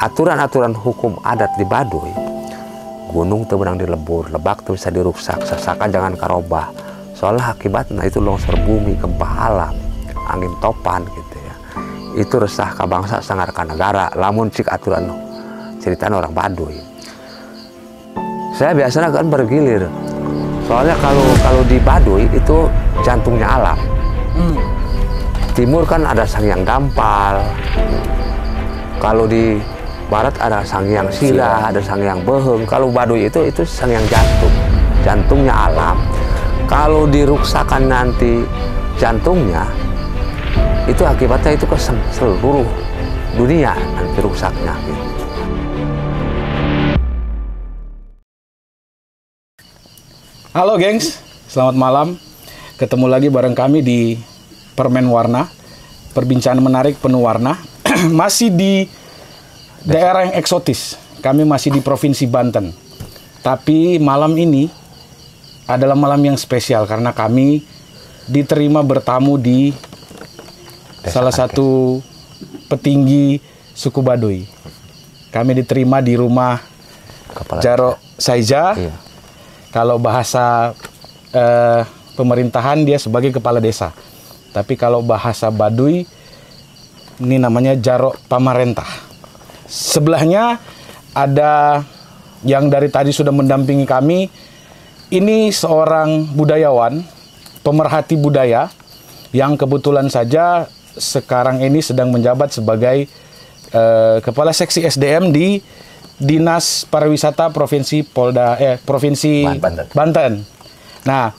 aturan-aturan hukum adat di Baduy, gunung teu benang dilebur, lebak teu bisa diruksak, sasakan jangan karobah. Soalnya akibatnya itu longsor bumi, gempa alam, angin topan gitu ya. Itu resah ka bangsa sangar ka negara, lamun cik aturan ceritaan orang Baduy. Saya biasanya kan bergilir. Soalnya kalau di Baduy itu jantungnya alam. Timur kan ada Sangyang Dampal. Kalau di barat ada Sangyang Sirah, ada Sangyang Beheng. Kalau Baduy itu Sangyang jantung. Jantungnya alam. Kalau diruksakan nanti jantungnya, itu akibatnya itu ke seluruh dunia nanti rusaknya gitu. Halo gengs, selamat malam. Ketemu lagi bareng kami di Permen Warna. Perbincangan menarik penuh warna. Masih di daerah yang eksotis. Kami masih di Provinsi Banten. Tapi malam ini adalah malam yang spesial karena kami diterima bertamu di salah satu petinggi suku Baduy. Kami diterima di rumah Jaro Saija. Iya. Kalau bahasa pemerintahan dia sebagai kepala desa. Tapi kalau bahasa Baduy ini namanya Jaro Pamarentah. Sebelahnya ada yang dari tadi sudah mendampingi kami. Ini seorang budayawan, pemerhati budaya yang kebetulan saja sekarang ini sedang menjabat sebagai kepala seksi SDM di Dinas Pariwisata Provinsi Banten. Nah,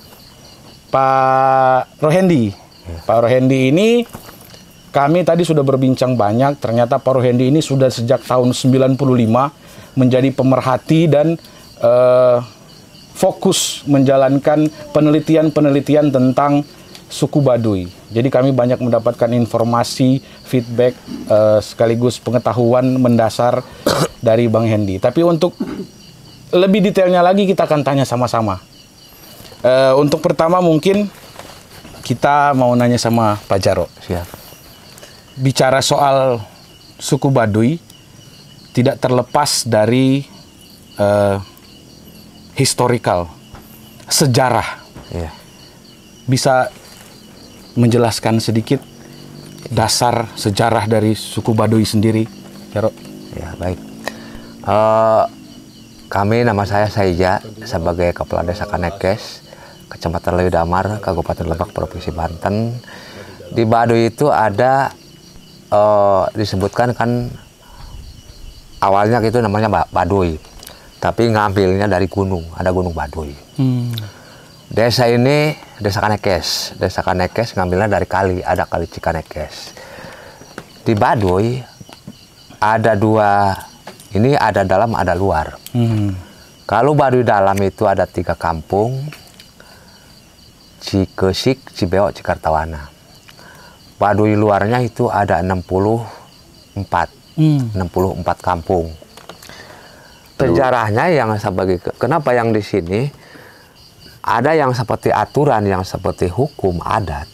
Pak Rohendi. Pak Rohendi ini kami tadi sudah berbincang banyak. Ternyata Pak Rohendi ini sudah sejak tahun 95 menjadi pemerhati dan fokus menjalankan penelitian-penelitian tentang suku Baduy. Jadi kami banyak mendapatkan informasi, feedback, sekaligus pengetahuan mendasar dari Bang Hendi. Tapi untuk lebih detailnya lagi kita akan tanya sama-sama. Untuk pertama mungkin kita mau nanya sama Pak Jaro. Siap. Bicara soal suku Baduy tidak terlepas dari historical, sejarah. Iya. Bisa menjelaskan sedikit dasar sejarah dari suku Baduy sendiri, Jaro? Ya, baik. Kami, nama saya Saija, sebagai Kepala Desa Kanekes, Kecamatan Lewi Damar, Kabupaten Lebak, Provinsi Banten. Di Baduy itu ada, disebutkan kan, awalnya itu namanya Baduy, tapi ngambilnya dari gunung, ada Gunung Baduy. Desa ini, Desa Kanekes ngambilnya dari kali, ada Kali Cikanekes. Di Baduy ada dua, ini ada dalam, ada luar. Kalau Baduy dalam itu ada 3 kampung, Cikesik, Cibeok, Cikartawana. Baduy luarnya itu ada 64 kampung. Sejarahnya yang sebagai, kenapa yang di sini ada yang seperti aturan, yang seperti hukum adat.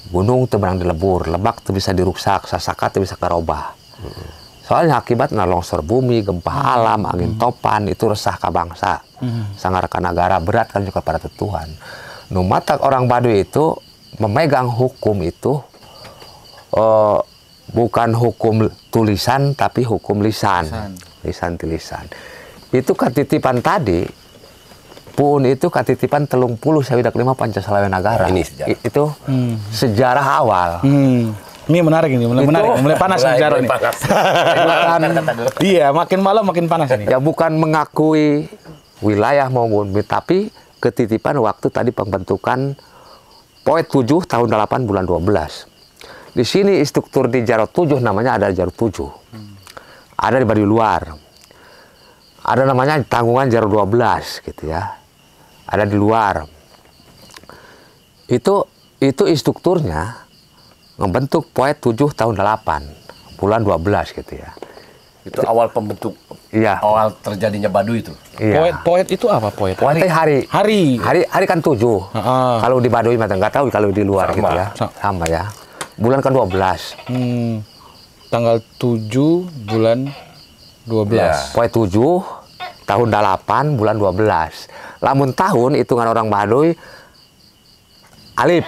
Gunung teu benang dilebur, lebak teu bisa diruksak, sasaka teu bisa karobah. Soalnya akibatnya longsor bumi, gempa alam, angin topan, itu resah ka bangsa. Sangar ka negara, berat kan juga pada Tuhan. Nu matak orang Baduy itu memegang hukum itu bukan hukum tulisan tapi hukum lisan. Lisan tulisan. Itu katitipan tadi pun itu katitipan 30 sawidak 5 Pancasila Nagara. Ini sejarah. Itu sejarah awal. Ini menarik ini, mulai panas sejarah ini. Iya, makin malam makin panas ini. Ya bukan mengakui wilayah maupun, tapi ketitipan waktu tadi pembentukan Poet 7 tahun 8 bulan 12. Di sini struktur di Jaro 7 namanya ada Jaro 7. Ada di Baduy luar. Ada namanya tanggungan Jaro 12 gitu ya. Ada di luar. Itu strukturnya membentuk Poet 7 tahun 8 bulan 12 gitu ya. Itu awal pembentuk. Iya. Awal terjadinya Baduy itu. Iya. Poet itu apa poet? Poet hari. Hari kan 7. Kalau di Baduy mah nggak tahu, kalau di luar gitu ya. Sama ya. Bulan ke-12. Tanggal 7 bulan 12. Poe 7 tahun 8 bulan 12. Lamun tahun hitungan orang Baduy alif.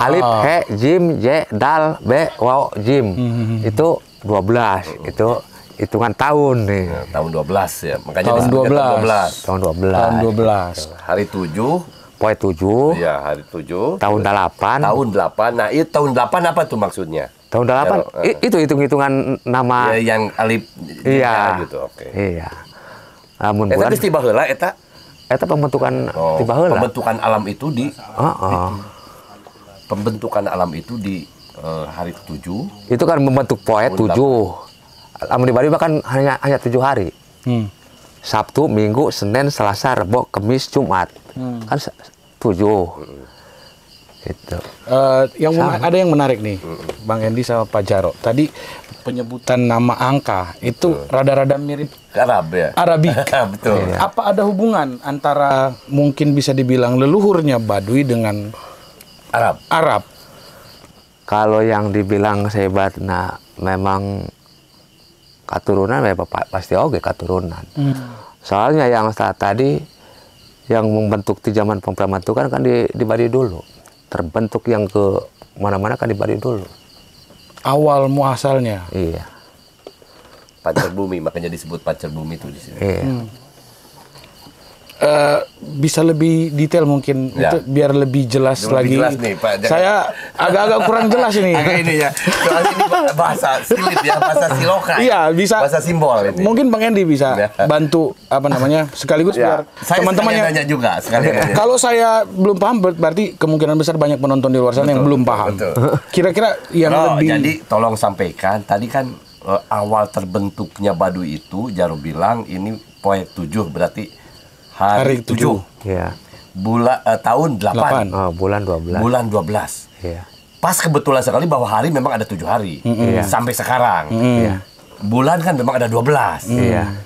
Alif, he, jim, je, dal, be, waw, jim. Itu 12. Itu hitungan tahun nih. Ya, tahun 12 ya. Makanya Tahun disebutnya 12. Tahun 12. Tahun 12. Hari 7. Poe 7 Ya, hari 7. tahun 8. Tahun 8. Nah, itu tahun 8 apa tuh maksudnya? Tahun 8 itu hitung-hitungan nama. Ya, yang alif Iya. gitu. Oke. Iya. Lamun Eta bulan geus tiba heula eta. eta pembentukan tiba heula. Pembentukan alam itu di Heeh. pembentukan alam itu di hari 7. Itu kan membentuk poe 7. Lamun di Bali kan hanya 7 hari. Sabtu, Minggu, Senin, Selasa, Rebo, Kamis, Jumat. Kan 7. Gitu. Ada yang menarik nih, Bang Endi sama Pak Jaro. Tadi penyebutan nama angka itu rada-rada mirip Arab ya. Arabik. Betul. Apa ada hubungan antara mungkin bisa dibilang leluhurnya Baduy dengan Arab? Kalau yang dibilang sebat, nah memang keturunan, ya pasti oke keturunan. Soalnya yang tadi yang membentuk di zaman pembentukan kan di Baduy dulu. Terbentuk yang ke mana-mana kan di Baduy dulu. Awal muasalnya. Iya. Pancar bumi, makanya disebut pancar bumi itu di sini. Iya. Bisa lebih detail mungkin Ya. itu biar lebih jelas Lebih lagi. jelas nih, Pak. Jangan- Saya agak-agak kurang jelas ini. Agak ini ya. Soalnya ini bahasa silit ya, bahasa siloka. Iya, bisa. Bahasa simbol ini. Mungkin Bang Endi bisa Ya. bantu sekaligus biar Saya teman-teman yang nanya juga sekali nanya. kalau saya belum paham berarti kemungkinan besar banyak penonton di luar sana yang belum paham. betul. Kira-kira yang lebih Jadi tolong sampaikan tadi kan awal terbentuknya Baduy itu Jaro bilang ini poe 7 berarti hari 7. Iya. Tahun 8. Oh, bulan 12. Bulan 12. Iya. Pas kebetulan sekali bahwa hari memang ada 7 hari. Sampai sekarang. Iya. Bulan kan memang ada 12. Iya.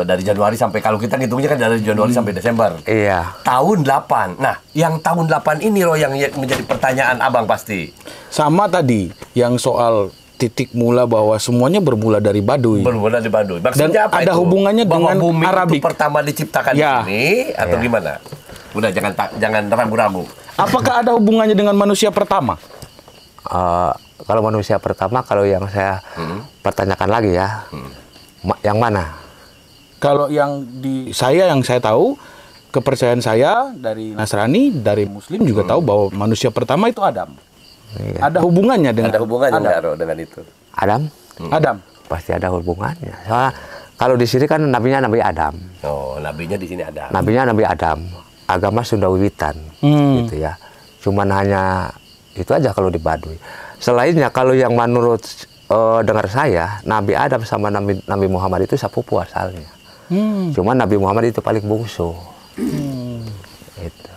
Dari Januari sampai, kalau kita ngitungnya kan dari Januari sampai Desember. Iya. Tahun 8. Nah, yang tahun 8 ini loh yang menjadi pertanyaan Abang pasti. sama tadi yang soal titik mula bahwa semuanya bermula dari Baduy. Bermula di Baduy. Dan Maksudnya apa ada itu? hubungannya Bahwa dengan bumi Arabik. itu pertama diciptakan Ya. di sini atau gimana? Udah jangan ragu-ragu. Apakah ada hubungannya dengan manusia pertama? Kalau manusia pertama, kalau yang saya pertanyakan lagi ya, yang mana? Kalau yang saya tahu, kepercayaan saya dari Nasrani, dari Muslim juga tahu bahwa manusia pertama itu Adam. Iya. Ada hubungannya dengan Ada hubungannya Adam. nggak Ro, dengan itu? Adam? Adam. Pasti ada hubungannya. Soalnya kalau di sini kan nabinya Nabi Adam, Oh, nabinya di sini ada. nabinya Nabi Adam, agama Sunda Wiwitan, gitu ya. Cuman hanya itu aja kalau di Baduy. Selainnya kalau yang menurut dengar saya, Nabi Adam sama Nabi Muhammad itu sepupu asalnya. Cuman Nabi Muhammad itu paling bungsu. Itu.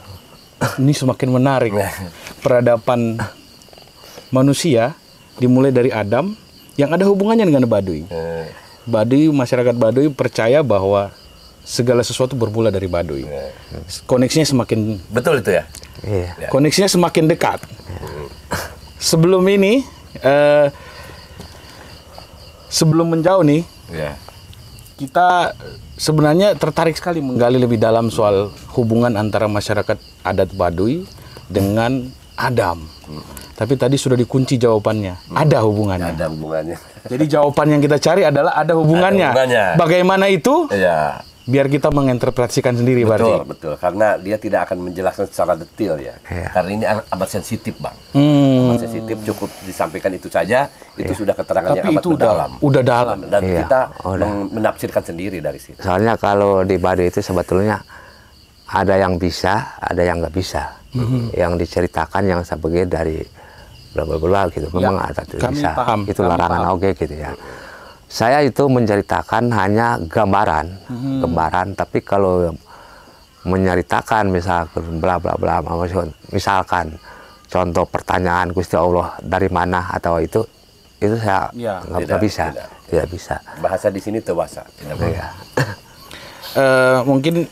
Ini semakin menarik. Peradaban manusia dimulai dari Adam yang ada hubungannya dengan Baduy. Baduy, masyarakat Baduy percaya bahwa segala sesuatu bermula dari Baduy. Koneksinya semakin Betul itu ya? Iya. koneksinya semakin dekat. Sebelum ini, sebelum menjauh nih, Ya. kita sebenarnya tertarik sekali menggali lebih dalam soal hubungan antara masyarakat adat Baduy dengan Adam. Tapi tadi sudah dikunci jawabannya. Ada hubungannya. Ada hubungannya. Jadi jawaban yang kita cari adalah ada hubungannya. Ada hubungannya. Bagaimana itu? Iya. Biar kita menginterpretasikan sendiri Betul, berarti. betul. Karena dia tidak akan menjelaskan secara detail ya. Iya. Karena ini amat sensitif, Bang. Hmm. Amat sensitif, cukup disampaikan itu saja, itu sudah keterangan yang Tapi amat itu mendalam. udah dalam. Dan Iya. kita Udah. menafsirkan sendiri dari situ. Soalnya kalau di Baduy itu sebetulnya ada yang bisa, ada yang nggak bisa. Yang diceritakan yang sebagai dari bla bla bla gitu. Memang ada tidak kami bisa. paham, Itu kami larangan paham. oke gitu ya. Saya itu menceritakan hanya gambaran, gambaran. Tapi kalau menceritakan misalkan bla bla bla, misalkan contoh pertanyaan Gusti Allah dari mana atau itu saya Ya, nggak bisa, tidak bisa. Bahasa di sini tewasa. Tidak boleh. Iya. Mungkin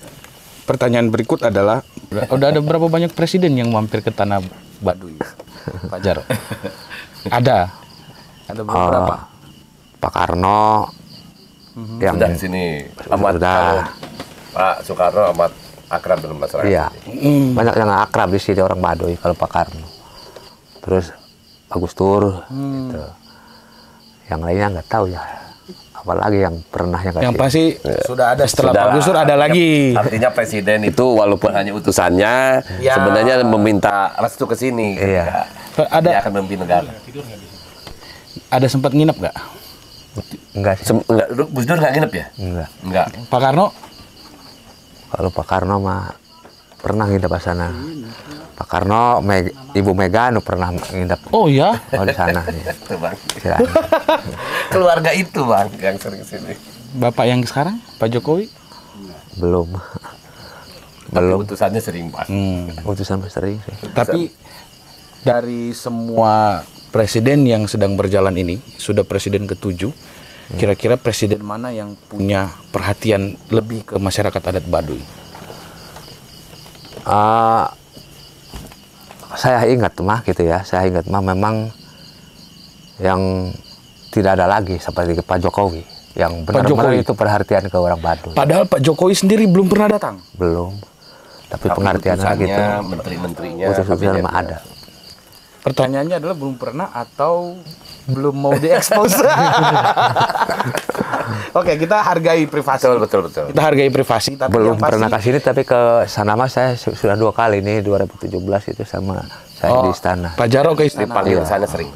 pertanyaan berikut adalah, udah ada berapa banyak presiden yang mampir ke tanah Baduy, Pak Jaro? Ada beberapa. Pak Karno, Yang Sudah di sini amat Sudah. Pak Soekarno amat akrab dengan masyarakat. Iya, banyak yang akrab di sini orang Baduy kalau Pak Karno. Terus Agus Tur, gitu. Yang lainnya nggak tahu ya. Apalagi yang pernah yang Yang pasti sudah ada setelah Sudah Pak Gus Dur ada lagi. Artinya presiden itu walaupun hanya utusannya, Ya. sebenarnya meminta restu ke sini. Iya. Dia Ada akan memimpin negara. sempat nginep nggak? enggak sih, Enggak, Gus Dur nggak nginep ya? enggak. Enggak. Pak Karno? Kalau Pak Karno mah pernah nginep di sana. Pak Karno, Ibu Mega pernah nginep Oh ya. di sana. Ya. Itu Bang. Istilahnya. Keluarga itu Bang yang sering sini. Bapak yang sekarang, Pak Jokowi? Belum. Belum. Utusannya sering Bang. Utusan sering sih. Tapi dari semua presiden yang sedang berjalan ini, sudah presiden ke-7, kira-kira presiden mana yang punya perhatian lebih ke masyarakat adat Baduy? Saya ingat mah gitu ya, saya ingat mah memang yang tidak ada lagi seperti Pak Jokowi yang benar-benar Jokowi. itu perhatian ke orang Baduy. Padahal Pak Jokowi sendiri belum pernah datang. Belum. Tapi pengertiannya utusannya, gitu. menteri-menterinya, Utusan kabinetnya. mah ada. Pertanyaannya adalah belum pernah atau belum mau diekspos? Oke, kita hargai privasi. Betul. Kita hargai privasi, tapi Belum yang pasti, pernah ke sini, tapi ke sana mah saya sudah 2 kali nih, 2017 itu sama saya di istana. Pak Jarod ke istana. Dipanggil ke sana sering.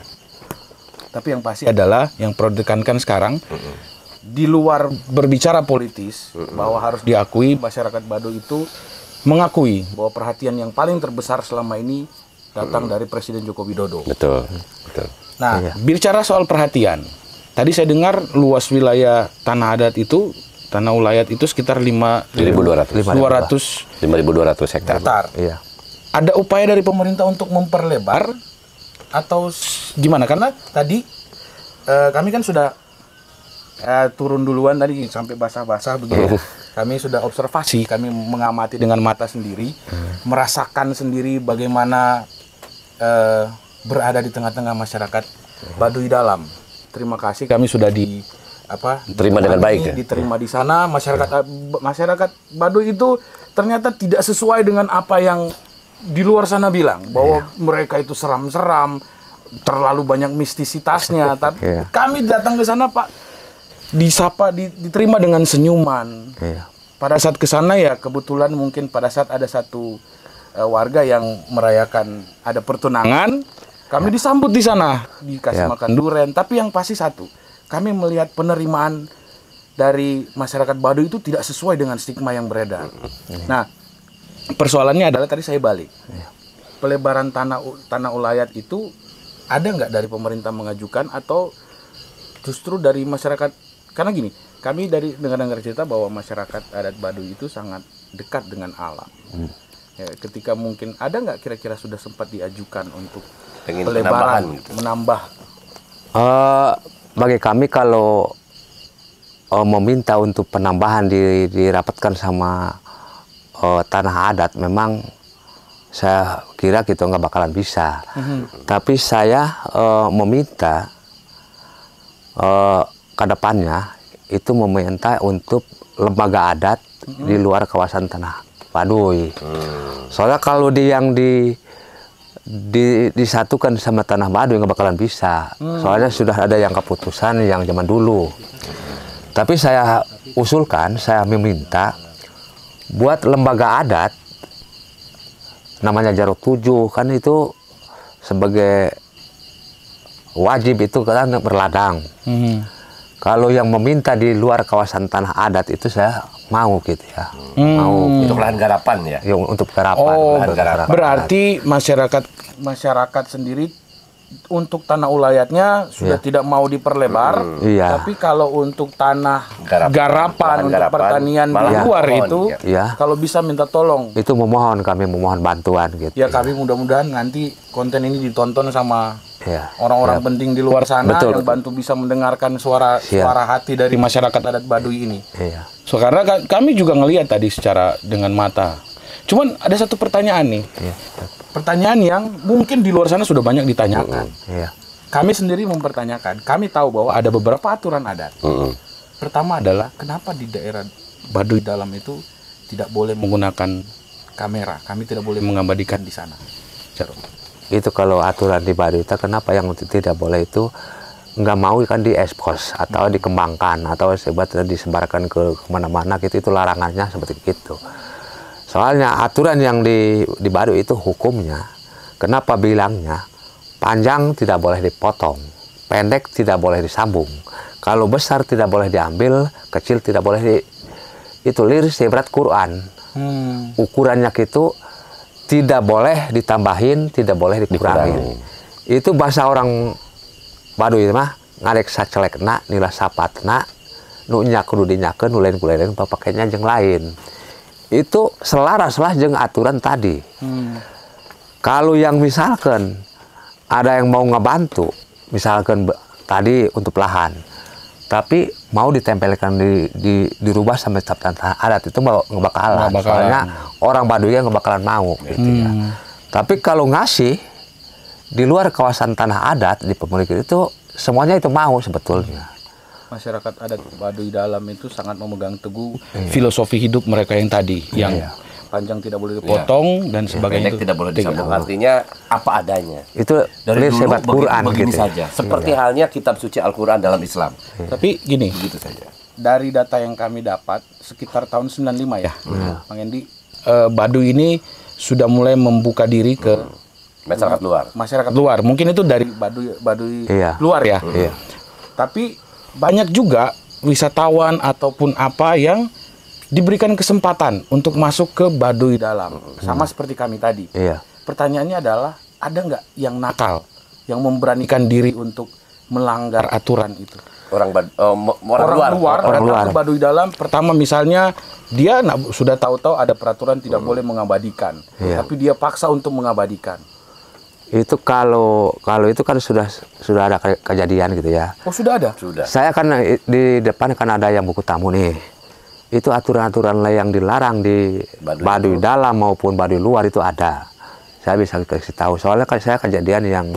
Tapi yang pasti adalah yang perlu ditekankan sekarang, di luar berbicara politis, bahwa harus diakui masyarakat Baduy itu mengakui bahwa perhatian yang paling terbesar selama ini datang dari Presiden Joko Widodo. Betul. Nah, bicara soal perhatian, tadi saya dengar luas wilayah tanah adat itu, tanah ulayat itu sekitar 5.200 hektar. hektar. Iya. Ada upaya dari pemerintah untuk memperlebar atau gimana? Karena tadi kami kan sudah turun duluan tadi sampai basah-basah begitu. Kami sudah observasi, kami mengamati dengan mata sendiri, merasakan sendiri bagaimana berada di tengah-tengah masyarakat Baduy dalam. Terima kasih, kami sudah Terima dengan baik ya? diterima di sana. Masyarakat Baduy itu ternyata tidak sesuai dengan apa yang di luar sana bilang, bahwa mereka itu seram-seram, terlalu banyak mistisitasnya. Tapi kami datang ke sana, Pak, disapa, diterima dengan senyuman. Iya. Pada saat ke sana ya kebetulan mungkin pada saat ada satu warga yang merayakan ada pertunangan, kami disambut di sana, dikasih makan duren. Tapi yang pasti satu, kami melihat penerimaan dari masyarakat Baduy itu tidak sesuai dengan stigma yang beredar. Nah, persoalannya adalah tadi saya balik, pelebaran tanah ulayat itu ada nggak dari pemerintah mengajukan atau justru dari masyarakat? Karena gini, kami dari dengar cerita bahwa masyarakat adat Baduy itu sangat dekat dengan alam. Ya, ketika mungkin ada nggak kira-kira sudah sempat diajukan untuk Pengen pelebaran, penambahan gitu. menambah? Bagi kami kalau meminta untuk penambahan dirapatkan sama tanah adat, memang saya kira gitu nggak bakalan bisa. Tapi saya meminta ke depannya itu meminta untuk lembaga adat di luar kawasan tanah Baduy. Soalnya kalau yang disatukan sama tanah Baduy nggak bakalan bisa. Soalnya sudah ada yang keputusan yang zaman dulu. Tapi saya usulkan, saya meminta buat lembaga adat namanya Jarod 7 kan itu sebagai wajib itu kan berladang. Kalau yang meminta di luar kawasan tanah adat itu saya mau gitu ya. Mau Untuk lahan garapan ya? ya, untuk garapan. Oh, untuk garapan. berarti masyarakat sendiri untuk tanah ulayatnya sudah tidak mau diperlebar. Iya. Tapi kalau untuk tanah Garapan. garapan Lahan untuk garapan, pertanian di malah luar mohon, itu, iya. kalau bisa minta tolong. Itu kami memohon bantuan gitu. Ya kami mudah-mudahan nanti konten ini ditonton sama Ya. orang-orang penting di luar sana Betul. yang bantu bisa mendengarkan suara hati dari masyarakat adat Baduy ini. Iya. So, karena kami juga ngelihat tadi secara dengan mata. Cuman ada satu pertanyaan nih. Iya. Pertanyaan yang mungkin di luar sana sudah banyak ditanyakan. Iya. Kami sendiri mempertanyakan. Kami tahu bahwa ada beberapa aturan adat Pertama adalah kenapa di daerah Baduy Dalam itu tidak boleh menggunakan kamera? Kami tidak boleh mengabadikan di sana. Jaro. Itu kalau aturan di Baduy itu kenapa yang tidak boleh itu nggak mau kan diekspos atau dikembangkan atau disebarkan ke kemana-mana gitu, itu larangannya seperti itu. Soalnya aturan yang di Baduy itu hukumnya, kenapa bilangnya panjang tidak boleh dipotong, pendek tidak boleh disambung, kalau besar tidak boleh diambil, kecil tidak boleh itu liris ibarat Quran. Ukurannya itu tidak boleh ditambahin, tidak boleh dikurangin. Itu bahasa orang Baduy mah ngarek sacelekna nila sapatna nu nya kudu dinyakeun nu lain-lain papakenya jeung lain. Itu selaras lah jeung aturan tadi. Kalau yang misalkan ada yang mau ngebantu, misalkan tadi untuk lahan, tapi mau ditempelkan dirubah sampai tanah adat, itu nggak bakalan. Soalnya orang Baduy nggak bakalan mau gitu ya. Tapi kalau ngasih di luar kawasan tanah adat di pemilik itu semuanya itu mau sebetulnya. Masyarakat adat Baduy Dalam itu sangat memegang teguh filosofi hidup mereka yang tadi, yang panjang tidak boleh dipotong dan sebagainya. Pendek tidak boleh disambung. Artinya apa adanya. Itu dari sebat Quran begini gitu. saja. Seperti halnya kitab suci Al-Quran dalam Islam. Tapi gini, Begitu saja. dari data yang kami dapat sekitar tahun 95 ya, Bang Endi, Baduy ini sudah mulai membuka diri ke Masyarakat luar. masyarakat luar. Mungkin itu dari Baduy luar ya. Tapi banyak juga wisatawan ataupun apa yang diberikan kesempatan untuk masuk ke Baduy Dalam, sama seperti kami tadi. Pertanyaannya adalah, ada nggak yang nakal, yang memberanikan diri untuk melanggar aturan itu? Orang luar datang ke Baduy Dalam, pertama misalnya dia sudah tahu-tahu ada peraturan tidak boleh mengabadikan, tapi dia paksa untuk mengabadikan. Itu kalau itu kan sudah ada kejadian gitu ya. Oh, sudah ada? Sudah. Saya kan di depan kan ada yang buku tamu nih. Itu aturan-aturan yang dilarang di Baduy Dalam maupun Baduy luar itu ada. Saya bisa kasih tahu. Soalnya kan saya kejadian yang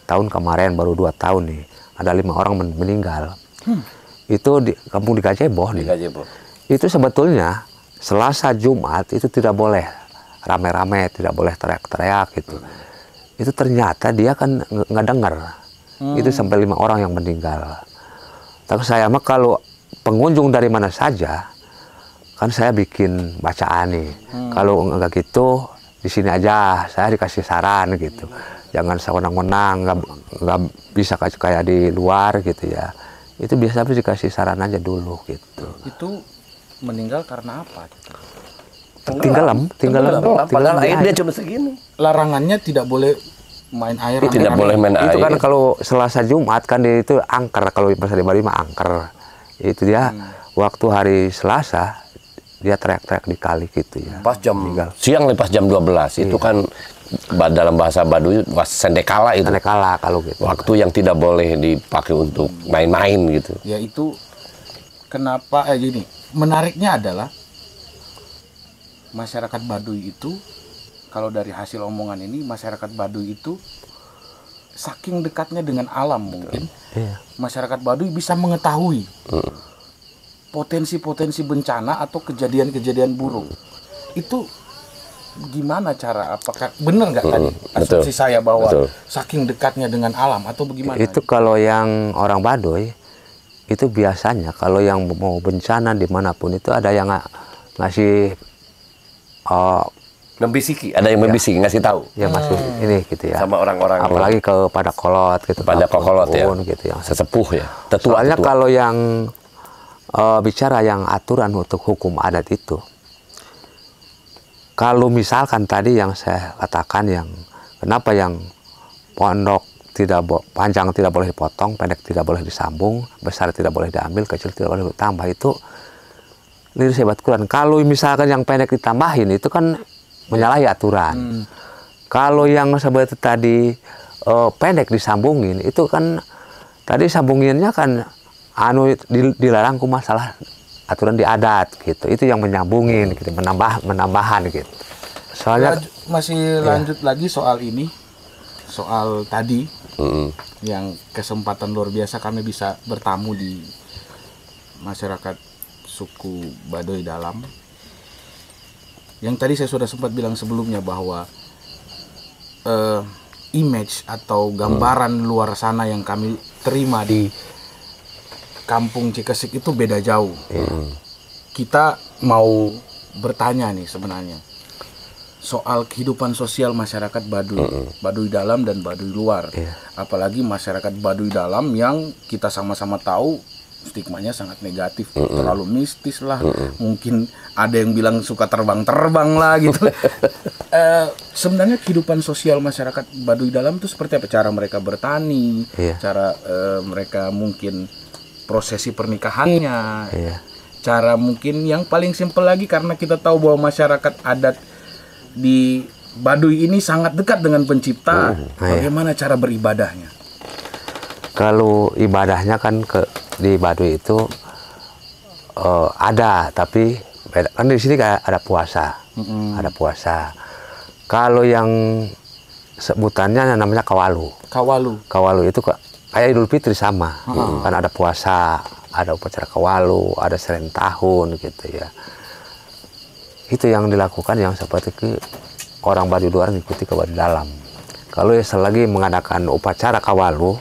tahun kemarin baru 2 tahun nih. Ada 5 orang meninggal. Itu di kampung di Gajebo nih. Itu sebetulnya Selasa Jumat itu tidak boleh rame-rame, tidak boleh teriak-teriak gitu. Itu ternyata dia kan nggak dengar. Itu sampai 5 orang yang meninggal. Tapi saya mah kalau pengunjung dari mana saja, kan saya bikin bacaan nih. Kalau enggak gitu, di sini aja. Saya dikasih saran gitu. Jangan sewenang-wenang, nggak bisa kayak di luar gitu ya. Itu biasa dikasih saran aja dulu gitu. Itu meninggal karena apa? Tenggelam. Padahal air dia cuma segini. Larangannya tidak boleh main air. Tidak boleh main air. Itu kan kalau Selasa Jumat kan itu angker, kalau bahasa di Bali mah angker. Itu dia waktu hari Selasa dia teriak-teriak di kali gitu ya. Pas jam siang nih, pas jam 12 itu kan dalam bahasa Baduy sendekala itu. Sendekala kalau gitu. Waktu yang tidak boleh dipakai untuk main-main gitu. Ya itu kenapa gini. Menariknya adalah masyarakat Baduy itu, kalau dari hasil omongan ini, masyarakat Baduy itu saking dekatnya dengan alam mungkin. Masyarakat Baduy bisa mengetahui potensi-potensi bencana atau kejadian-kejadian buruk. Itu gimana cara? Apakah benar nggak tadi asumsi saya bahwa saking dekatnya dengan alam atau bagaimana? Itu kalau yang orang Baduy itu biasanya kalau yang mau bencana dimanapun itu ada yang ngasih membisiki, ada yang membisiki, ngasih tahu. Ya masih ini gitu ya. Sama orang-orang. Apalagi kepada kolot gitu. Pada kokolot ya. Gitu yang sesepuh ya. Soalnya kalau yang bicara yang aturan untuk hukum adat itu, kalau misalkan tadi yang saya katakan yang kenapa yang pondok panjang tidak boleh dipotong, pendek tidak boleh disambung, besar tidak boleh diambil, kecil tidak boleh ditambah, itu liris hebat Quran. Kalau misalkan yang pendek ditambahin itu kan menyalahi aturan. Kalau yang seperti tadi pendek disambungin itu kan tadi sambunginnya kan dilarang ku masalah aturan di adat gitu. Itu yang menyambungin gitu, menambahan gitu. Soalnya masih lanjut lagi soal ini. Soal tadi yang kesempatan luar biasa kami bisa bertamu di masyarakat suku Baduy Dalam. Yang tadi saya sudah sempat bilang sebelumnya bahwa image atau gambaran luar sana yang kami terima di Kampung Cikesik itu beda jauh. Kita mau bertanya nih sebenarnya soal kehidupan sosial masyarakat Baduy, Baduy Dalam dan Baduy Luar. Apalagi masyarakat Baduy Dalam yang kita sama-sama tahu stigmanya sangat negatif, terlalu mistis lah. Mungkin ada yang bilang suka terbang-terbang lah gitu. Sebenarnya kehidupan sosial masyarakat Baduy Dalam itu seperti apa? Cara mereka bertani, cara mereka mungkin prosesi pernikahannya, cara mungkin yang paling simpel lagi, karena kita tahu bahwa masyarakat adat di Baduy ini sangat dekat dengan pencipta. Bagaimana cara beribadahnya? Kalau ibadahnya kan di Baduy itu ada, tapi beda. Kan di sini kayak ada puasa, ada puasa. Kalau yang sebutannya namanya kawalu. Kawalu itu kayak Idul Fitri sama, kan ada puasa, ada upacara kawalu, ada seren tahun gitu ya. Itu yang dilakukan yang seperti orang Baduy luar ngikuti ke Baduy Dalam. Kalau selagi mengadakan upacara kawalu,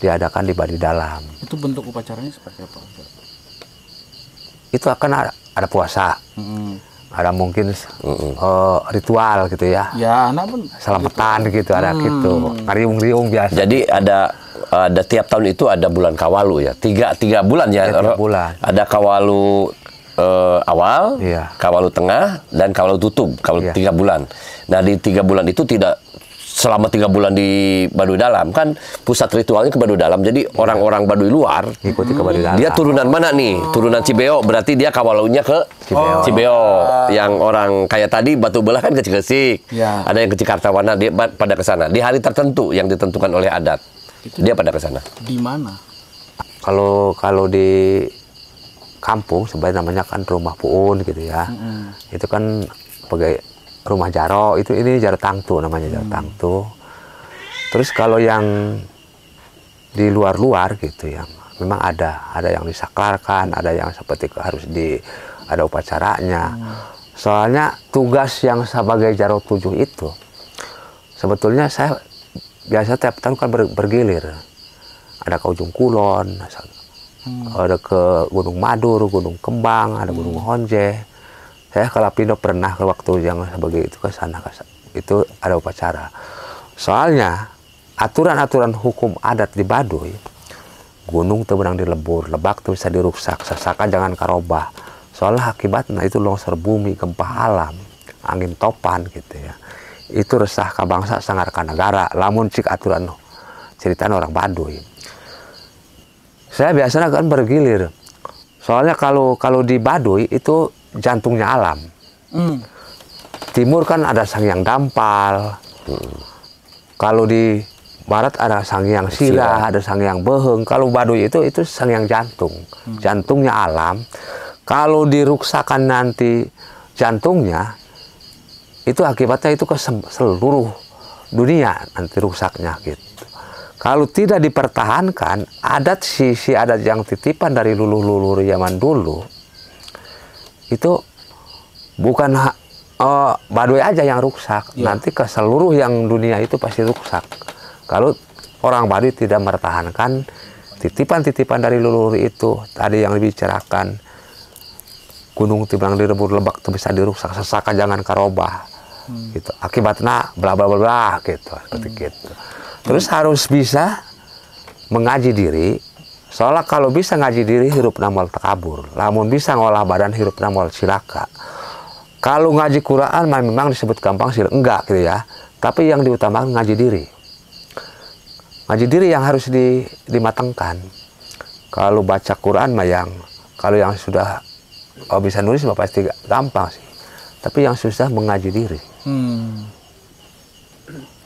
diadakan di Baduy Dalam. Itu bentuk upacaranya seperti apa? Itu akan ada puasa, ada mungkin ritual gitu ya. Ya, anak pun selamatan gitu, ada gitu, ngariung-riung biasa. Jadi ada tiap tahun itu ada bulan kawalu ya, tiga bulan ya. 3 bulan. Ada kawalu awal, kawalu tengah, dan kawalu tutup. Kawalu 3 bulan. Nah di 3 bulan itu tidak selama 3 bulan di Baduy Dalam, kan pusat ritualnya ke Baduy Dalam. Jadi orang-orang Baduy luar ikuti ke Baduy Dalam. Dia turunan mana nih? Turunan Cibeo, berarti dia kawalunya ke Cibeo. Yang orang kayak tadi Batu Belah kan ke Cikesik. Ada yang ke Cikartawana, dia pada ke sana. Di hari tertentu yang ditentukan oleh adat, dia pada ke sana. Di mana? Kalau di kampung sebenarnya namanya kan rumah puun gitu ya. Itu kan sebagai rumah jaro, ini jaro tangtu namanya, jaro tangtu. Terus kalau yang di luar-luar gitu yang memang ada yang disaklarkan, ada yang seperti harus ada upacaranya. Soalnya tugas yang sebagai jaro 7 itu sebetulnya saya biasa tiap tahun kan bergilir. Ada ke Ujung Kulon, ada ke Gunung Madur, Gunung Kembang, ada Gunung Honje. Saya ke Lapindo pernah ke waktu yang sebagai itu ke sana, itu ada upacara. Soalnya aturan-aturan hukum adat di Baduy, gunung tuh benang dilebur, lebak tuh bisa diruksak, sasakan jangan karobah. Soalnya akibatnya itu longsor bumi, gempa alam, angin topan gitu ya. Itu resah ka bangsa sangar ka negara, lamun cik aturan ceritaan orang Baduy. Saya biasanya kan bergilir. Soalnya kalau di Baduy itu jantungnya alam. Timur kan ada Sangyang Dampal. Kalau di barat ada Sangyang Sirah, ada Sangyang Beheng. Kalau Baduy itu Sangyang jantung. Jantungnya alam. Kalau diruksakan nanti jantungnya, itu akibatnya itu ke seluruh dunia nanti rusaknya gitu. Kalau tidak dipertahankan, adat sisi adat yang titipan dari leluhur zaman dulu, itu bukan Baduy aja yang rusak, nanti ke seluruh yang dunia itu pasti rusak. Kalau orang Baduy tidak mempertahankan titipan-titipan dari leluhur itu, tadi yang dibicarakan, gunung timbang direbur, lebak itu bisa dirusak, sesakan jangan karobah, gitu. Akibatnya bla bla bla bla gitu, seperti gitu. Terus harus bisa mengaji diri. Soalnya kalau bisa ngaji diri hirup namol takabur, lamun bisa ngolah badan hirup namol silaka. Kalau ngaji Quran memang disebut gampang sih, enggak gitu ya. Tapi yang diutamakan ngaji diri. Ngaji diri yang harus dimatangkan. Kalau baca Quran kalau yang sudah bisa nulis pasti gampang sih. Tapi yang susah mengaji diri.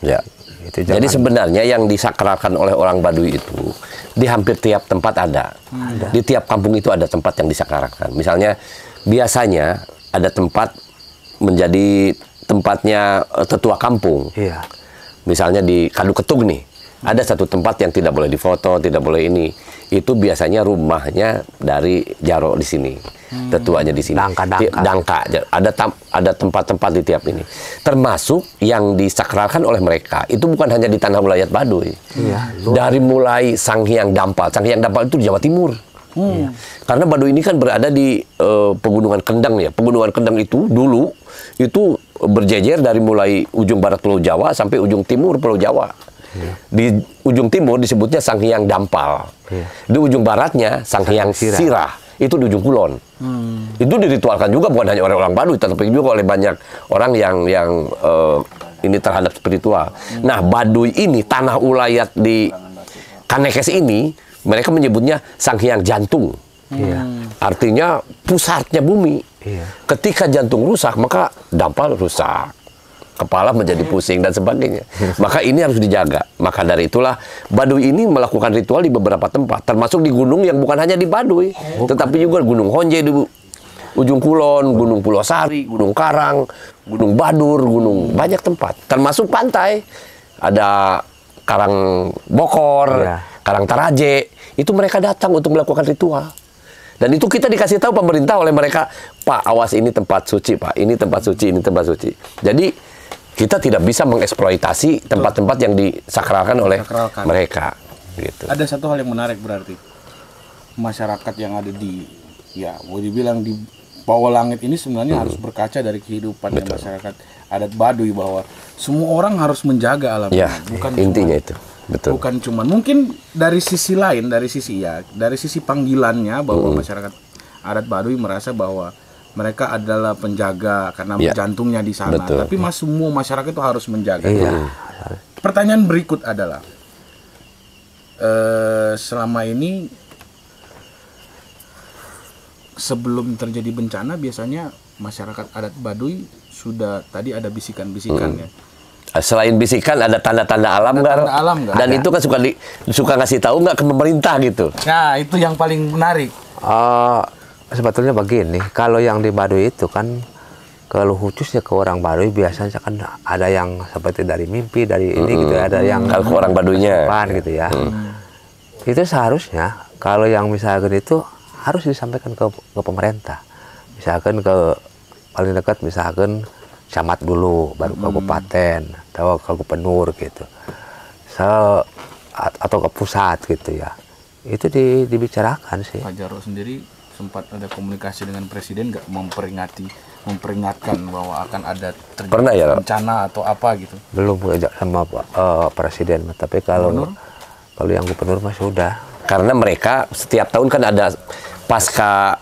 Ya. Jadi sebenarnya yang disakralkan oleh orang Baduy itu di hampir tiap tempat ada. Di tiap kampung itu ada tempat yang disakralkan. Misalnya biasanya ada tempat menjadi tempatnya tetua kampung. Misalnya di Kadu Ketug nih, ada satu tempat yang tidak boleh difoto, tidak boleh ini. itu biasanya rumahnya dari Jaro di sini, tetuanya di sini. Dangka. Ada tempat-tempat di tiap ini. Termasuk yang disakralkan oleh mereka itu bukan hanya di tanah wilayah Baduy. Dari mulai Sang Hyang Dampal. Sang Hyang Dampal itu di Jawa Timur. Karena Baduy ini kan berada di Pegunungan Kendeng ya. Pegunungan Kendeng itu dulu itu berjejer dari mulai ujung barat Pulau Jawa sampai ujung timur Pulau Jawa. Di ujung timur disebutnya Sang Hyang Dampal. Di ujung baratnya Sang Hyang Sirah. Itu di ujung kulon. Itu diritualkan juga bukan hanya oleh orang Baduy, tetapi juga oleh banyak orang yang ini terhadap spiritual. Nah, Baduy ini tanah ulayat di Kanekes ini mereka menyebutnya Sang Hyang Jantung. Artinya pusatnya bumi. Ketika jantung rusak, maka Dampal rusak. Kepala menjadi pusing dan sebagainya. Maka ini harus dijaga. Maka dari itulah Baduy ini melakukan ritual di beberapa tempat, termasuk di gunung yang bukan hanya di Baduy, tetapi juga Gunung Honje di ujung kulon, Gunung Pulau Sari, Gunung Karang, Gunung Badur, gunung banyak tempat. Termasuk pantai. Ada Karang Bokor, Karang Taraje. Itu mereka datang untuk melakukan ritual. Dan itu kita dikasih tahu pemerintah oleh mereka, Pak, awas ini tempat suci, Pak. Ini tempat suci, ini tempat suci. Jadi kita tidak bisa mengeksploitasi tempat-tempat yang disakralkan oleh mereka. Gitu. Ada satu hal yang menarik berarti. Masyarakat yang ada di, ya mau dibilang di bawah langit ini sebenarnya harus berkaca dari kehidupan masyarakat adat Baduy, bahwa semua orang harus menjaga alam. Ya, bukan intinya itu. Betul. Bukan cuma mungkin dari sisi lain, dari sisi panggilannya bahwa masyarakat adat Baduy merasa bahwa mereka adalah penjaga karena jantungnya di sana. Betul. Tapi semua masyarakat itu harus menjaga. Pertanyaan berikut adalah, selama ini sebelum terjadi bencana biasanya masyarakat adat Baduy sudah tadi ada bisikan-bisikan ya. Selain bisikan ada tanda-tanda alam nggak? Dan itu kan suka ngasih tahu nggak ke pemerintah gitu. Nah, itu yang paling menarik. Sebetulnya begini, kalau yang di Baduy itu kan, kalau khususnya ke orang Baduy biasanya kan ada yang seperti dari mimpi, dari ini gitu, ada yang kalau ke orang Baduynya gitu ya. Itu seharusnya kalau yang misalkan itu harus disampaikan ke pemerintah. Misalkan ke paling dekat misalkan camat dulu, baru kabupaten, atau ke gubernur gitu. Atau ke pusat gitu ya. Itu dibicarakan sih. Pak Jaro sendiri sempat ada komunikasi dengan presiden nggak, memperingatkan bahwa akan ada terjadi bencana atau apa gitu? Belum sama presiden, tapi kalau yang gubernur mah sudah. Karena mereka setiap tahun kan ada pasca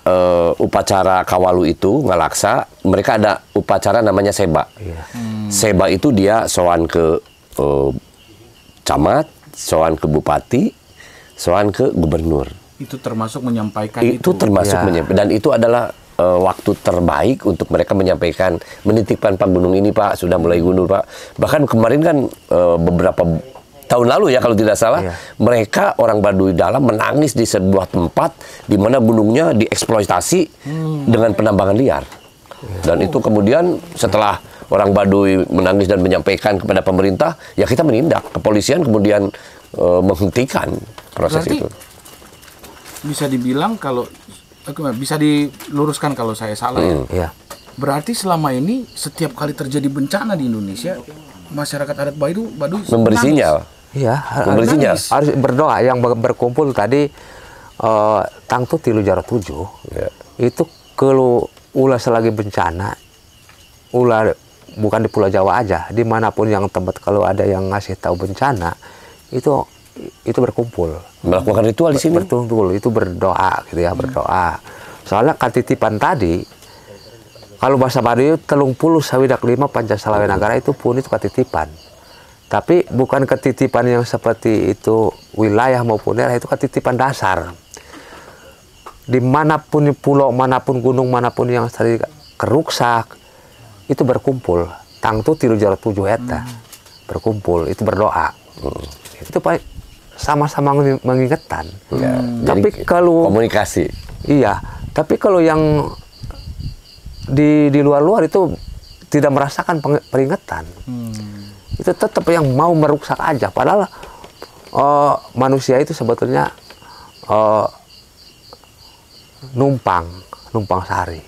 upacara Kawalu itu Ngalaksa, mereka ada upacara namanya Seba. Seba itu dia sowan ke camat, sowan ke bupati, sowan ke gubernur. Itu termasuk menyampaikan itu termasuk menyampaikan, dan itu adalah waktu terbaik untuk mereka menyampaikan, menitipkan Pak gunung ini Pak sudah mulai gunung Pak. Bahkan kemarin kan beberapa tahun lalu ya kalau tidak salah, mereka orang Baduy dalam menangis di sebuah tempat di mana gunungnya dieksploitasi dengan penambangan liar. Dan itu kemudian setelah orang Baduy menangis dan menyampaikan kepada pemerintah, ya kita menindak. Kepolisian kemudian menghentikan proses itu. Bisa dibilang kalau bisa diluruskan kalau saya salah ya. Berarti selama ini setiap kali terjadi bencana di Indonesia, masyarakat adat Baduy memberi sinyal. Iya, harus berdoa. Yang berkumpul tadi tangtu tilu Jaro 7. Itu kalau ulah selagi bencana, ulah bukan di Pulau Jawa aja, dimanapun yang tempat kalau ada yang ngasih tahu bencana, itu berkumpul, melakukan ritual di sini. Betul, itu berdoa gitu ya, berdoa. Soalnya katitipan tadi, kalau bahasa Baduy 30 sawidak 5 Pancasalawe Nagara itu pun itu katitipan. Tapi bukan ketitipan yang seperti itu wilayah maupun daerah, itu ketitipan dasar. Dimanapun pulau manapun, gunung manapun yang tadi keruksak, itu berkumpul. Tangtu tilu Jaro 7 eta berkumpul, itu berdoa. Itu paling sama-sama mengingatkan. Tapi kalau komunikasi. Iya, tapi kalau yang di luar-luar itu tidak merasakan peringatan. Itu tetap yang mau meruksak aja. Padahal manusia itu sebetulnya numpang sehari.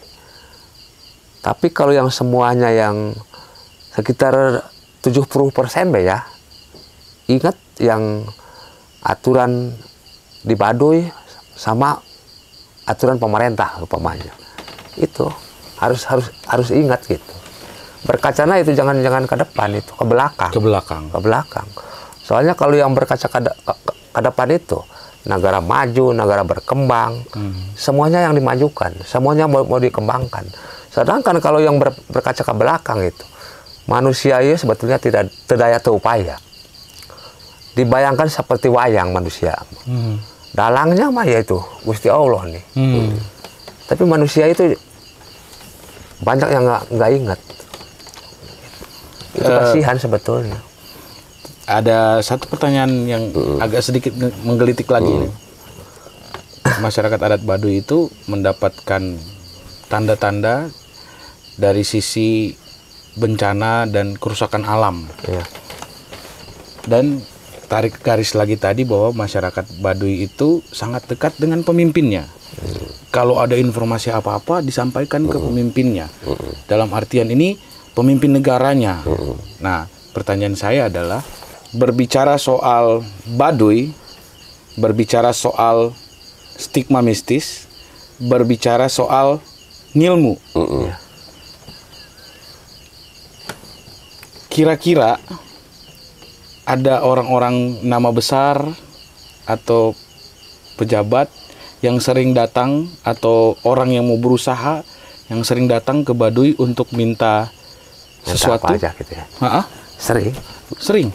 Tapi kalau yang semuanya yang sekitar 70% ya, ingat yang aturan di Baduy sama aturan pemerintah umpamanya. Itu harus ingat gitu. Berkacanya itu jangan ke depan, itu ke belakang. Ke belakang. Soalnya kalau yang berkaca ke depan itu negara maju, negara berkembang, semuanya yang dimajukan, semuanya mau dikembangkan. Sedangkan kalau yang berkaca ke belakang itu, manusia ya sebetulnya tidak daya upaya. Dibayangkan seperti wayang manusia. Dalangnya mah ya itu Gusti Allah nih. Tapi manusia itu banyak yang nggak ingat. Itu kasihan sebetulnya. Ada satu pertanyaan yang agak sedikit menggelitik lagi nih. Masyarakat adat Baduy itu mendapatkan tanda-tanda dari sisi bencana dan kerusakan alam. Iya. Dan tarik garis lagi tadi bahwa masyarakat Baduy itu sangat dekat dengan pemimpinnya. Kalau ada informasi apa-apa disampaikan ke pemimpinnya. Dalam artian ini pemimpin negaranya. Nah, pertanyaan saya adalah berbicara soal Baduy, berbicara soal stigma mistis, berbicara soal ngilmu. Kira-kira ada orang-orang nama besar atau pejabat yang sering datang atau orang yang mau berusaha yang sering datang ke Baduy untuk minta sesuatu apa aja gitu ya. Sering.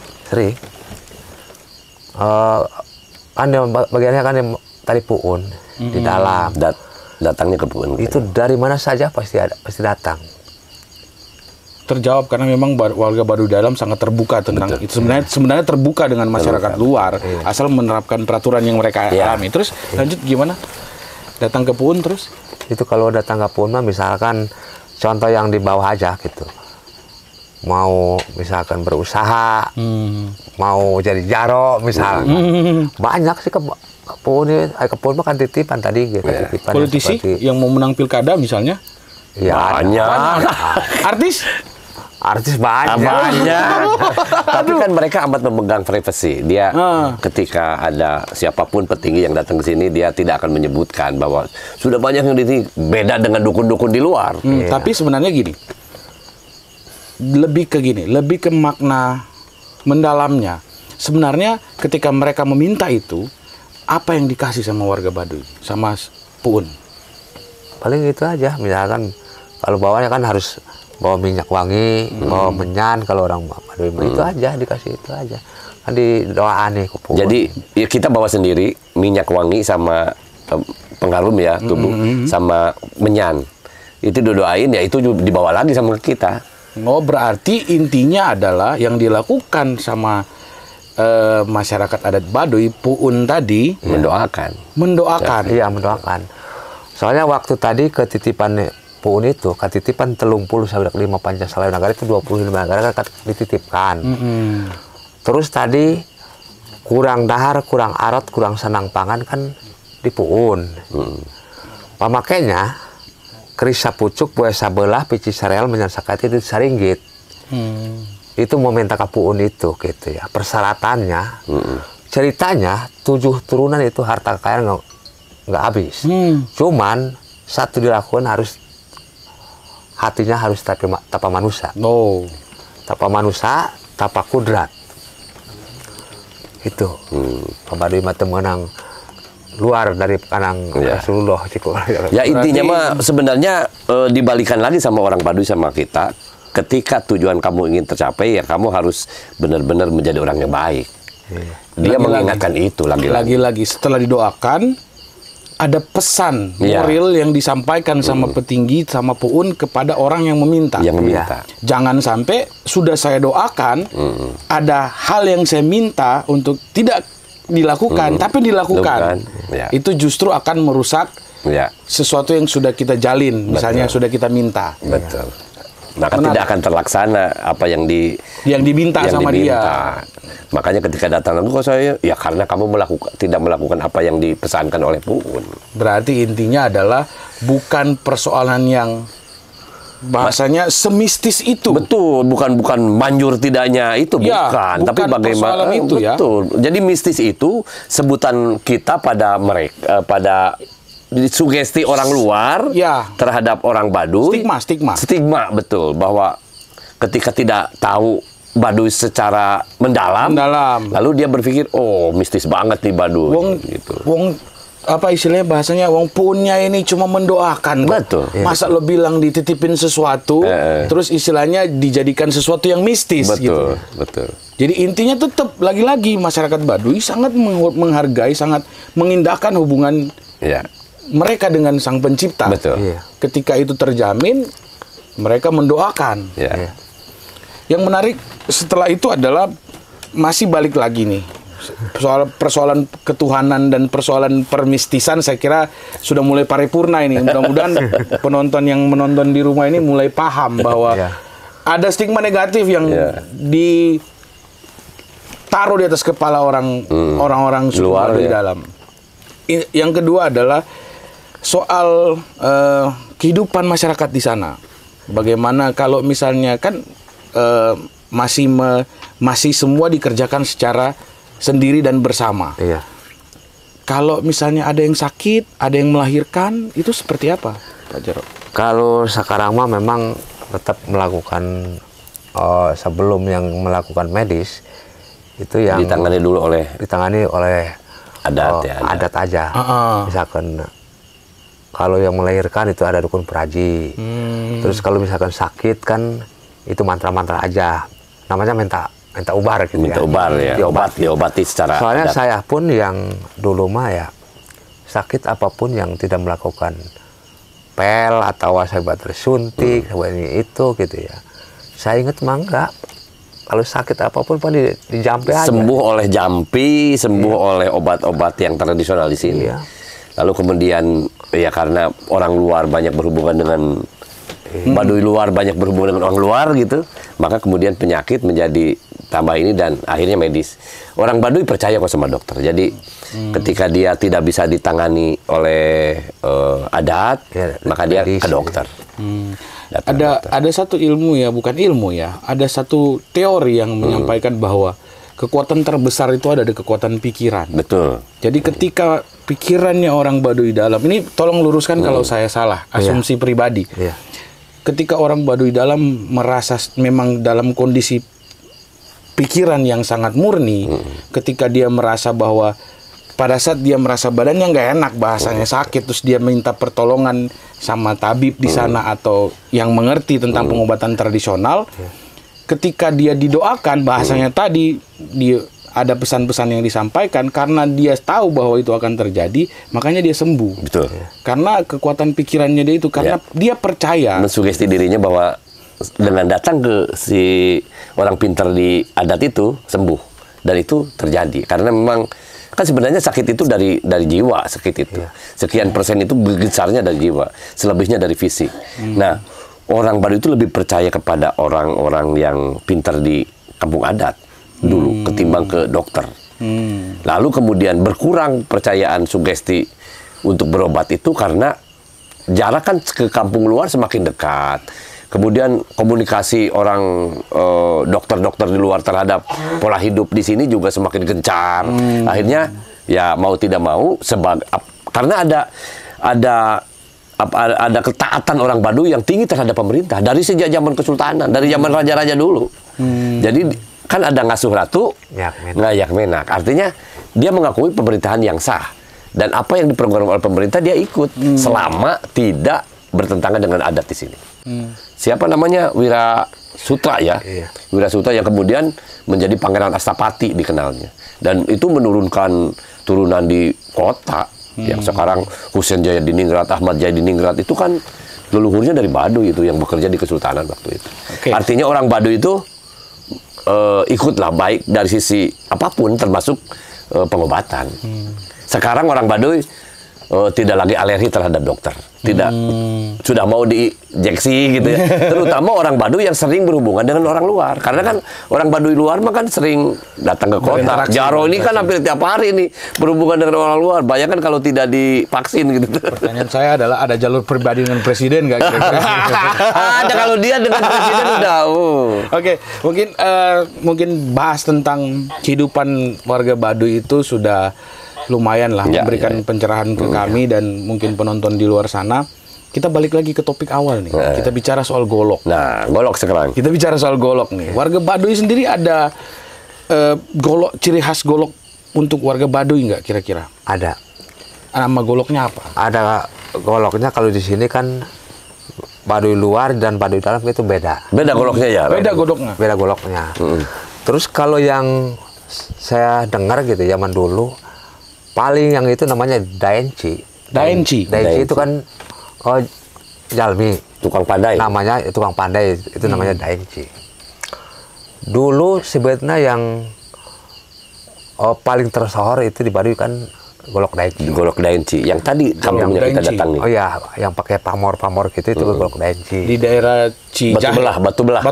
Kan bagiannya kan yang tadi Puun di dalam. Datangnya ke Puun. Itu dari mana saja pasti datang. Terjawab karena memang warga Baduy dalam sangat terbuka tentang itu. Sebenarnya terbuka dengan masyarakat luar, asal menerapkan peraturan yang mereka alami. Terus lanjut gimana? Datang ke Puun terus? Itu kalau datang ke Puun mah misalkan contoh yang di bawah aja gitu. Mau misalkan berusaha, mau jadi jaro misalnya. Banyak sih ke Puun mah kan titipan tadi gitu. Titipan politisi yang mau menang pilkada misalnya? Ya, banyak. Artis banyak. Tapi kan mereka amat memegang privasi. Dia ketika ada siapapun petinggi yang datang ke sini, dia tidak akan menyebutkan bahwa sudah banyak yang beda dengan dukun-dukun di luar. Tapi sebenarnya gini, lebih ke makna mendalamnya. Sebenarnya ketika mereka meminta itu, apa yang dikasih sama warga Baduy, sama Puun? Paling itu aja, misalkan kalau bawanya kan harus bawa minyak wangi, bawa menyan kalau orang Baduy itu aja dikasih itu aja. Kan didoaan nih ke Puun. Jadi ya kita bawa sendiri minyak wangi sama pengharum ya tubuh sama menyan. Itu didoain ya itu dibawa lagi sama kita. Oh, berarti intinya adalah yang dilakukan sama masyarakat adat Baduy, Puun tadi mendoakan. Iya, mendoakan. Soalnya waktu tadi ketitipan Puun itu, ketitipan 30 sampai 5 Pancasila negara itu 25 negara kan dititipkan. Terus tadi kurang dahar, kurang arat, kurang senang pangan kan di Puun. Pamakainya kerisa pucuk, buaya sabelah, pici sareal, menyansakati itu saringgit. Itu mau minta ke Puun itu gitu ya. Persyaratannya, ceritanya 7 turunan itu harta kekayaan nggak habis. Cuman satu dilakukan hatinya harus tapa manusia. Tapa manusia, tapa kudrat. Itu. Baduy mah menang luar dari kanang Rasulullah. Ya intinya mah sebenarnya dibalikan lagi sama orang Baduy sama kita. Ketika tujuan kamu ingin tercapai, ya kamu harus benar-benar menjadi orang yang baik. Dia mengingatkan itu lagi-lagi. Setelah didoakan, ada pesan moral yang disampaikan sama petinggi, sama Puun kepada orang yang meminta. Jangan sampai sudah saya doakan, ada hal yang saya minta untuk tidak dilakukan, tapi dilakukan. Itu justru akan merusak sesuatu yang sudah kita jalin, misalnya yang sudah kita minta. maka tidak akan terlaksana apa yang diminta sama dia. Makanya ketika datang lalu kok saya, ya karena kamu tidak melakukan apa yang dipesankan oleh Puun. Berarti intinya adalah bukan persoalan yang bahasanya semistis itu. Betul, bukan manjur tidaknya itu, bukan. Tapi bagaimana itu ya. Betul. Jadi mistis itu sebutan kita pada mereka, pada sugesti orang luar terhadap orang Baduy. Stigma, betul, bahwa ketika tidak tahu Baduy secara mendalam, lalu dia berpikir, oh mistis banget nih Baduy. Apa istilahnya bahasanya, wong Puunnya ini cuma mendoakan. Betul. Masa lo bilang dititipin sesuatu, terus istilahnya dijadikan sesuatu yang mistis. Betul, gitu. betul. Jadi intinya tetap lagi-lagi masyarakat Baduy sangat menghargai, sangat mengindahkan hubungan mereka dengan Sang Pencipta. Betul. Ketika itu terjamin, mereka mendoakan. Yang menarik setelah itu adalah masih balik lagi nih. Persoalan ketuhanan dan persoalan permistisan saya kira sudah mulai paripurna ini. Mudah-mudahan penonton yang menonton di rumah ini mulai paham bahwa ada stigma negatif yang ditaruh di atas kepala orang-orang suku Baduy dalam. Yang kedua adalah soal kehidupan masyarakat di sana. Bagaimana kalau misalnya kan masih semua dikerjakan secara sendiri dan bersama. Kalau misalnya ada yang sakit, ada yang melahirkan, itu seperti apa, Pak Jarot? Kalau sekarang mah memang tetap melakukan sebelum yang melakukan medis itu yang ditangani oleh adat aja. Misalkan kalau yang melahirkan itu ada dukun peraji. Terus kalau misalkan sakit kan itu mantra-mantra aja. Namanya minta ubar gitu. Minta ubar ya. Diobati secara soalnya adat. Saya pun yang dulu mah ya sakit apapun yang tidak melakukan pel atau saya suntik ini itu gitu ya. Saya ingat mah enggak. Kalau sakit apapun pun di jampi aja. Sembuh oleh jampi, sembuh oleh obat-obat yang tradisional di sini. Lalu kemudian ya karena orang luar banyak berhubungan dengan Baduy luar banyak berhubungan dengan orang luar gitu, maka kemudian penyakit menjadi tambah ini dan akhirnya medis. Orang Baduy percaya kok sama dokter. Jadi ketika dia tidak bisa ditangani oleh adat, maka dia ke dokter. Ada satu ilmu ya, bukan ilmu ya. Ada satu teori yang menyampaikan bahwa kekuatan terbesar itu ada di kekuatan pikiran. Betul. Jadi ketika pikirannya orang Baduy dalam, ini tolong luruskan kalau saya salah, asumsi pribadi. Ketika orang Baduy dalam merasa memang dalam kondisi pikiran yang sangat murni, ketika dia merasa bahwa pada saat dia merasa badannya nggak enak, bahasanya sakit, terus dia minta pertolongan sama tabib di sana atau yang mengerti tentang pengobatan tradisional, ketika dia didoakan, bahasanya tadi ada pesan-pesan yang disampaikan, karena dia tahu bahwa itu akan terjadi, makanya dia sembuh. Betul. Karena kekuatan pikirannya dia itu, karena dia percaya. Mensugesti dirinya bahwa dengan datang ke si orang pintar di adat itu sembuh, dan itu terjadi. Karena memang kan sebenarnya sakit itu dari jiwa, sakit itu. Sekian persen itu besarnya dari jiwa, selebihnya dari fisik. Nah, orang Baduy itu lebih percaya kepada orang-orang yang pintar di kampung adat dulu ketimbang ke dokter. Lalu kemudian berkurang percayaan sugesti untuk berobat itu karena jarak kan ke kampung luar semakin dekat. Kemudian komunikasi orang dokter-dokter di luar terhadap pola hidup di sini juga semakin gencar. Akhirnya ya mau tidak mau karena ada ketaatan orang Baduy yang tinggi terhadap pemerintah dari sejak zaman Kesultanan, dari zaman raja-raja dulu. Jadi kan ada ngasuh ratu, ngayak menak. Artinya dia mengakui pemerintahan yang sah. Dan apa yang diprogram oleh pemerintah dia ikut selama tidak bertentangan dengan adat di sini. Siapa namanya? Wirasutra ya. Wirasutra yang kemudian menjadi Pangeran Astapati dikenalnya. Dan itu menurunkan turunan di kota. Yang sekarang Husein Jaya Diningrat, Ahmad Jaya Diningrat itu kan leluhurnya dari Baduy itu yang bekerja di Kesultanan waktu itu. Artinya orang Baduy itu ikutlah baik dari sisi apapun termasuk pengobatan. Sekarang orang Baduy tidak lagi alergi terhadap dokter. tidak sudah mau diinjeksi gitu ya. Terutama orang Baduy yang sering berhubungan dengan orang luar. Karena kan orang Baduy luar mah kan sering datang ke kota. Jaro ini kan hampir tiap hari nih berhubungan dengan orang luar. Bayangkan kalau tidak divaksin gitu. Pertanyaan saya adalah ada jalur pribadi dengan presiden nggak kira-kira? Ada kalau dia dengan presiden udah. Oke, mungkin bahas tentang kehidupan warga Baduy itu sudah lumayan lah memberikan pencerahan ke kami dan mungkin penonton di luar sana. Kita balik lagi ke topik awal nih. Kita bicara soal golok. Nah, golok sekarang. Kita bicara soal golok nih. Warga Baduy sendiri ada golok, ciri khas golok untuk warga Baduy nggak kira-kira? Ada. Nama goloknya apa? Ada goloknya kalau di sini kan Baduy luar dan Baduy dalam itu beda. Beda goloknya ya? Beda goloknya. Beda goloknya. Terus kalau yang saya dengar gitu zaman dulu, paling yang itu namanya daenci. Daenci itu kan jalmi. Tukang pandai. Namanya tukang pandai, itu namanya daenci. Dulu sebetulnya yang paling tersohor itu di Baduy kan golok daenci. Golok daenci. Yang tadi kampungnya kita datangi. Oh iya, yang pakai pamor-pamor gitu itu golok daenci. Di daerah Cijahe. Batu belah.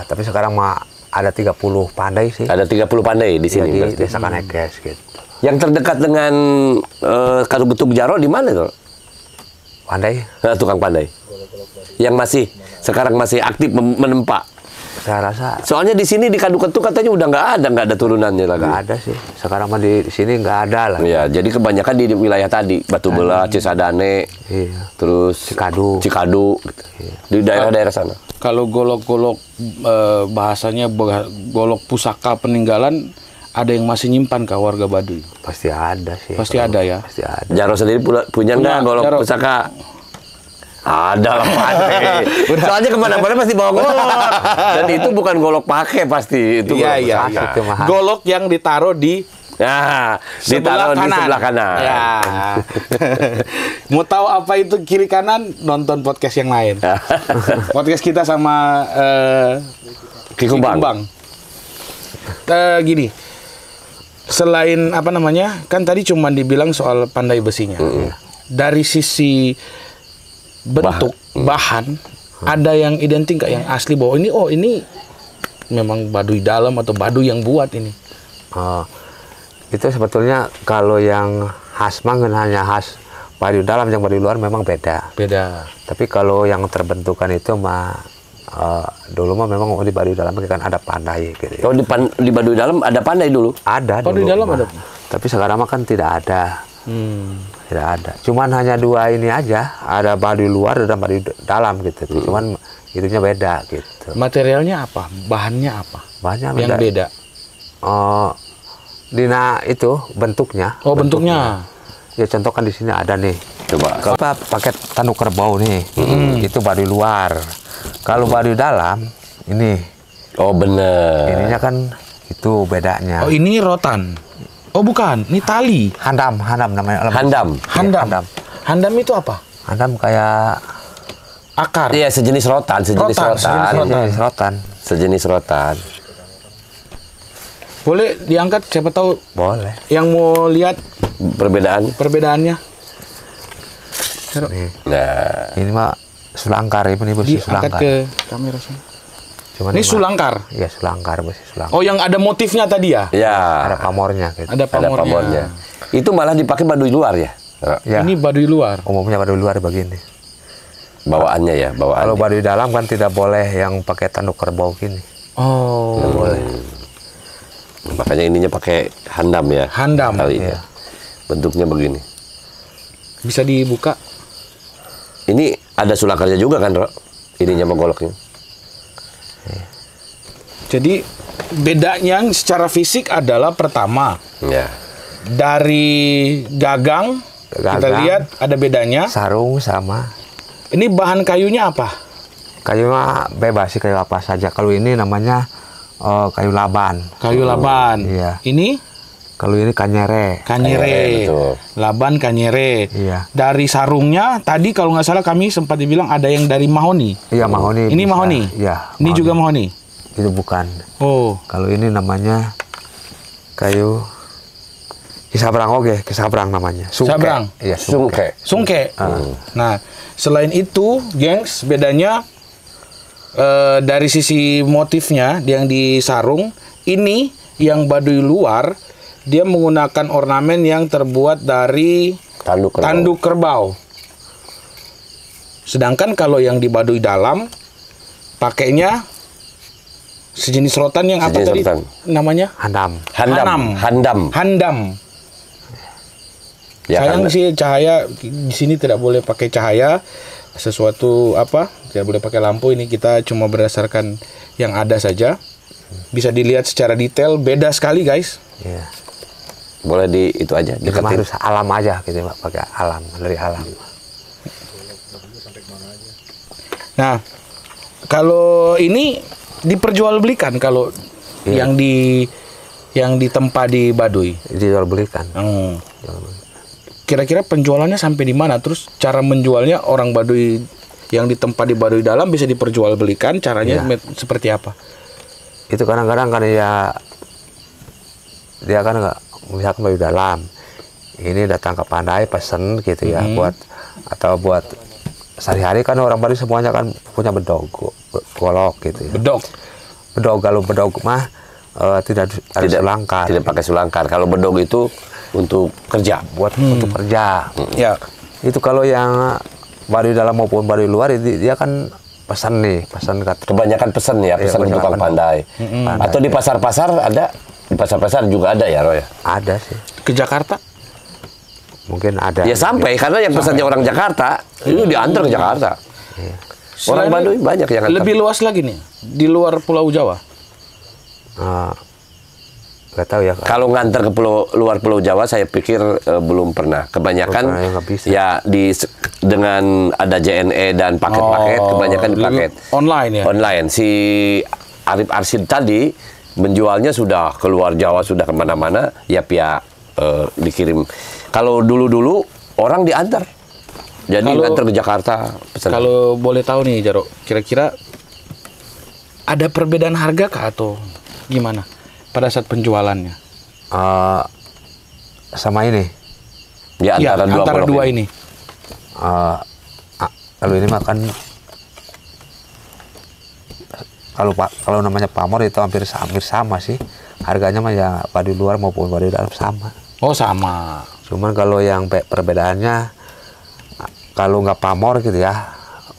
Tapi sekarang mah ada 30 pandai sih. Ada 30 pandai di sini. Di Desa Kanekes gitu. Yang terdekat dengan Kadugetuk Jaro di mana tuh? Pandai. Tukang pandai. Yang sekarang masih aktif menempa. Saya rasa. Soalnya di sini di Kadugetuk katanya udah nggak ada turunannya lagi. Nggak ada sih. Sekarang mah di sini nggak ada lah. Iya, jadi kebanyakan di wilayah tadi, Batu Belah, Cisadane, terus Cikadu, gitu. Iya. Di daerah-daerah sana. Kalau golok-golok bahasanya golok pusaka peninggalan, ada yang masih nyimpan kah warga Baduy? Pasti ada sih. Pasti ada ya. Pasti ada. Jaro sendiri punya nggak golok Jaro. pusaka? Ada lah pasti. Soalnya kemana-mana pasti bawa golok. Dan itu bukan golok pakai pasti. Itu golok pusaka. Itu mahal. Golok yang ditaruh di ditaruh di sebelah kanan. Ya. Mau tahu apa itu kiri kanan? Nonton podcast yang lain. Podcast kita sama Ki Kumbang. Gini. Selain apa namanya? Kan tadi cuma dibilang soal pandai besinya. Dari sisi bentuk bahan ada yang identik nggak yang asli bahwa ini memang Baduy dalam atau Baduy yang buat ini? Itu sebetulnya kalau yang khas mah hanya khas Baduy dalam, yang Baduy luar memang beda. Tapi kalau yang terbentukan itu mah dulu mah memang di Baduy dalam kan ada pandai gitu. Oh, di Baduy dalam ada pandai dulu? Ada Baduy dulu dalam mah. ada. Tapi sekarang mah kan tidak ada. Tidak ada. Cuman hanya dua ini aja, ada Baduy luar dan Baduy dalam gitu. Cuman itunya beda gitu. Materialnya apa? Bahannya apa? Bahannya yang beda. Dina itu bentuknya. Bentuknya. Ya contoh kan di sini ada nih. Coba. Kalau pakai tanduk kerbau nih, itu Baduy luar. Kalau Baduy dalam ini. Oh bener. Ininya kan itu bedanya. Oh ini rotan. Oh bukan, ini tali. Handam namanya. Handam. Handam itu apa? Handam kayak akar. Iya, sejenis rotan. Sejenis rotan. Boleh diangkat, siapa tahu. Boleh. Yang mau lihat perbedaannya. Nah, ini mah sulangkar, ini besi diangkat sulangkar. ke kamera sini. Cuman Ini sulangkar. Iya, sulangkar, besi sulangkar. Oh, yang ada motifnya tadi ya? ya. Ada pamornya gitu. Ada pamornya. Itu malah dipakai Baduy luar ya? Ya. Ini Baduy luar. Umumnya Baduy luar begini. Bawaannya ya, bawaannya. Kalau Baduy dalam kan tidak boleh yang pakai tanduk kerbau gini. Oh. Tidak boleh. Makanya ininya pakai handam ya. Handam. Kali ini. Iya. Bentuknya begini. Bisa dibuka. Ini ada sulangkarnya juga kan, Ro? Ininya sama goloknya. Jadi bedanya secara fisik adalah pertama Ya. dari gagang. Kita lihat ada bedanya. Sarung sama. Ini bahan kayunya apa? Kayu mah bebas sih, kayu apa saja. Kalau ini namanya kayu laban. Kayu laban. Iya. Ini Kalau ini kanyere. kanyere. Betul. Laban kanyere. Iya. Dari sarungnya tadi kalau nggak salah kami sempat dibilang ada yang dari mahoni. Iya, mahoni. Ini bisa. mahoni. Iya. Ini juga mahoni. Itu bukan. Oh, Kalau ini namanya kayu Kisabrang oke, Kisabrang namanya. Sungke. Sabrang. Iya, Sungke. Sungke. Nah, selain itu, gengs, bedanya dari sisi motifnya yang di sarung, ini yang Baduy luar, dia menggunakan ornamen yang terbuat dari tanduk kerbau. Sedangkan kalau yang di Baduy dalam, pakainya sejenis rotan yang apa tadi namanya? Handam. Handam. Ya, Sayang kan? sih cahaya di sini tidak boleh pakai cahaya sesuatu apa, tidak boleh pakai lampu. Ini kita cuma berdasarkan yang ada saja. Bisa dilihat secara detail, beda sekali guys. Iya. Boleh di itu aja Itu mah deketin. harus alam aja gitu Pak, pakai alam, dari alam. Nah, kalau ini diperjualbelikan kalau yang ditempa di Baduy. Dijual belikan. Kira-kira penjualannya sampai di mana? Terus cara menjualnya orang Baduy yang ditempa di Baduy dalam bisa diperjualbelikan, caranya seperti apa? Itu kadang-kadang kan ya dia kan nggak, misalkan Baduy dalam ini datang ke Pandai pesen gitu ya, buat sehari-hari kan orang Baduy semuanya kan punya bedog, golok gitu ya. Kalau bedog mah tidak sulangkar. Tidak pakai sulangkar. Kalau bedog itu untuk kerja, untuk kerja. Ya. Itu kalau yang Baduy dalam maupun Baduy luar dia kan pesan kebanyakan pesan ya, pesan ke tukang pandai. Atau di pasar-pasar ada, di pasar-pasar juga ada ya, Roy? Ada sih. Ke Jakarta? Mungkin ada. Ya sampai, karena yang pesannya orang Jakarta itu diantar ke Jakarta. Orang Baduy banyak yang antar. Lebih luas lagi nih, di luar Pulau Jawa. Nggak tahu ya. Kalau ngantar ke luar Pulau Jawa, saya pikir belum pernah. Kebanyakan ya dengan ada JNE dan paket-paket, kebanyakan di paket. Online ya? Online. Si Arif Arsyid tadi menjualnya sudah keluar Jawa, sudah kemana-mana, ya pihak dikirim. Kalau dulu-dulu orang diantar. Jadi ngantar ke Jakarta. Kalau boleh tahu nih, Jaro, kira-kira ada perbedaan harga kah atau gimana pada saat penjualannya? Sama ini. Ya, antara dua ini. Kalau ini mah kan kalau namanya pamor itu hampir sama sih. Harganya mah ya Baduy luar maupun Baduy dalam sama. Oh, sama. Cuman kalau yang perbedaannya, kalau nggak pamor gitu ya,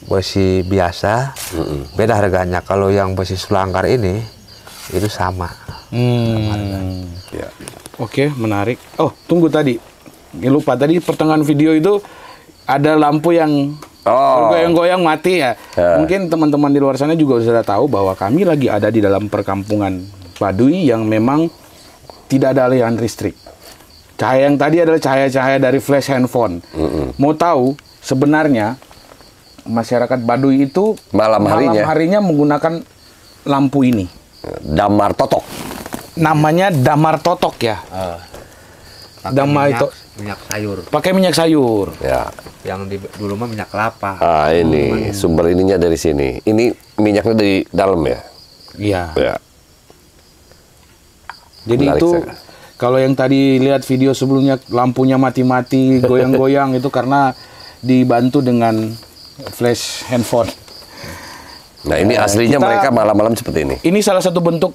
besi biasa, beda harganya. Kalau yang besi sulangkar ini itu sama. Ya. Oke, menarik. Oh, tunggu tadi. Lupa tadi pertengahan video itu ada lampu yang goyang-goyang mati ya. Mungkin teman-teman di luar sana juga sudah tahu bahwa kami lagi ada di dalam perkampungan Baduy yang memang tidak ada aliran listrik. Cahaya yang tadi adalah cahaya-cahaya dari flash handphone. Mau tahu sebenarnya masyarakat Baduy itu malam harinya menggunakan lampu ini. Damar totok. Namanya damar totok ya. Minyak sayur. Pakai minyak sayur. Ya. Yang dulu mah minyak kelapa. Ini sumber ininya dari sini. Ini minyaknya dari dalam ya. Iya. Ya. Jadi menarik itu saya. kalau yang tadi lihat video sebelumnya lampunya mati-mati, goyang-goyang itu karena dibantu dengan flash handphone. Nah, ini aslinya mereka malam-malam seperti ini. Ini salah satu bentuk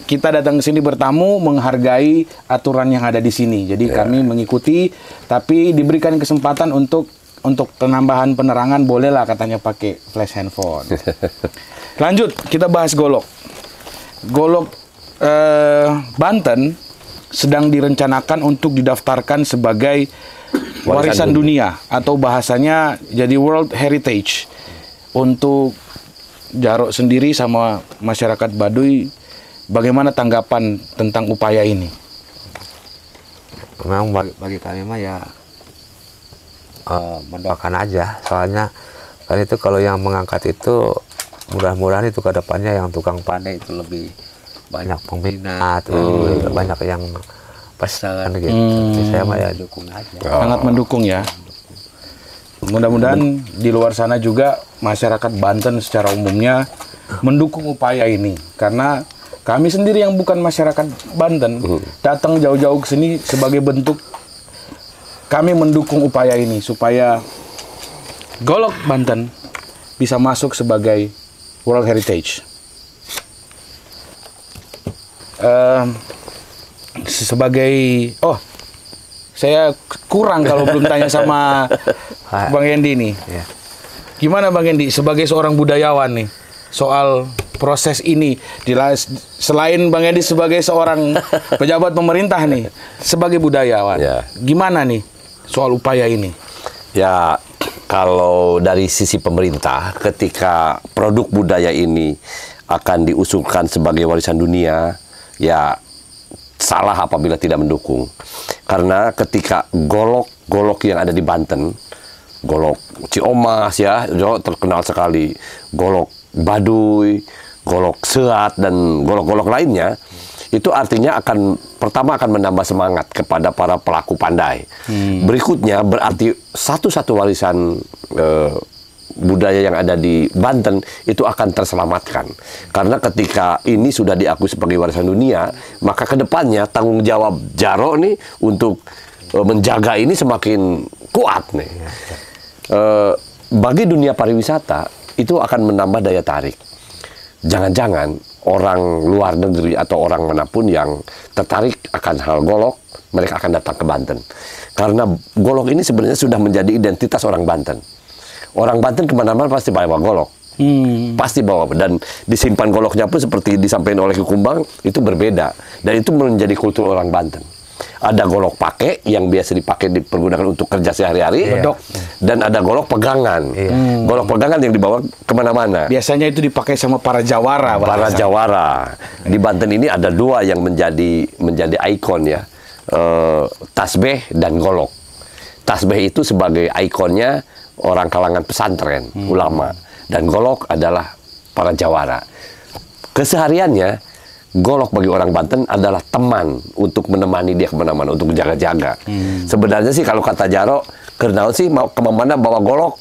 kita datang ke sini bertamu, menghargai aturan yang ada di sini. Jadi kami mengikuti, tapi diberikan kesempatan untuk penambahan penerangan, bolehlah katanya pakai flash handphone. Lanjut, kita bahas golok. Golok Banten sedang direncanakan untuk didaftarkan sebagai warisan dunia atau bahasanya jadi World Heritage. Untuk Jaro sendiri sama masyarakat Baduy, bagaimana tanggapan tentang upaya ini? Memang bagi kami mah ya mendoakan aja, soalnya kan itu kalau yang mengangkat itu mudah-mudahan itu ke depannya yang tukang pandai itu lebih banyak peminat, banyak yang pesan gitu. Saya mah ya dukung aja. Sangat mendukung ya. Mudah-mudahan di luar sana juga masyarakat Banten secara umumnya mendukung upaya ini, karena kami sendiri yang bukan masyarakat Banten datang jauh-jauh ke sini sebagai bentuk kami mendukung upaya ini supaya golok Banten bisa masuk sebagai World Heritage. Saya kurang kalau belum tanya sama Bang Hendy nih. Gimana Bang Hendy sebagai seorang budayawan nih soal proses ini, selain Bang Hendy sebagai seorang pejabat pemerintah nih, sebagai budayawan, gimana nih soal upaya ini? Ya, kalau dari sisi pemerintah, ketika produk budaya ini akan diusulkan sebagai warisan dunia, ya salah apabila tidak mendukung. Karena ketika golok-golok yang ada di Banten, golok Ciomas ya, terkenal sekali, golok Baduy, golok Seat, dan golok-golok lainnya, itu artinya pertama akan menambah semangat kepada para pelaku pandai. Berikutnya berarti satu-satu warisan budaya yang ada di Banten itu akan terselamatkan. Karena ketika ini sudah diakui sebagai warisan dunia, maka kedepannya tanggung jawab Jaro nih untuk menjaga ini semakin kuat nih. Bagi dunia pariwisata itu akan menambah daya tarik. Jangan-jangan orang luar negeri atau orang manapun yang tertarik akan hal golok, mereka akan datang ke Banten. Karena golok ini sebenarnya sudah menjadi identitas orang Banten. Orang Banten kemana-mana pasti bawa golok. Pasti bawa. Dan disimpan goloknya pun seperti disampaikan oleh Kumbang, itu berbeda. Dan itu menjadi kultur orang Banten. Ada golok pakai yang biasa dipergunakan untuk kerja sehari-hari, dan ada golok pegangan. Golok pegangan yang dibawa kemana-mana. Biasanya itu dipakai sama para jawara. Para jawara. Di Banten ini ada dua yang menjadi ikon ya, tasbih dan golok. Tasbih itu sebagai ikonnya orang kalangan pesantren, ulama, dan golok adalah para jawara. Kesehariannya golok bagi orang Banten adalah teman untuk menemani dia kemana-mana, untuk jaga-jaga. Sebenarnya sih kalau kata Jaro, kenal sih mau kemana-mana bawa golok,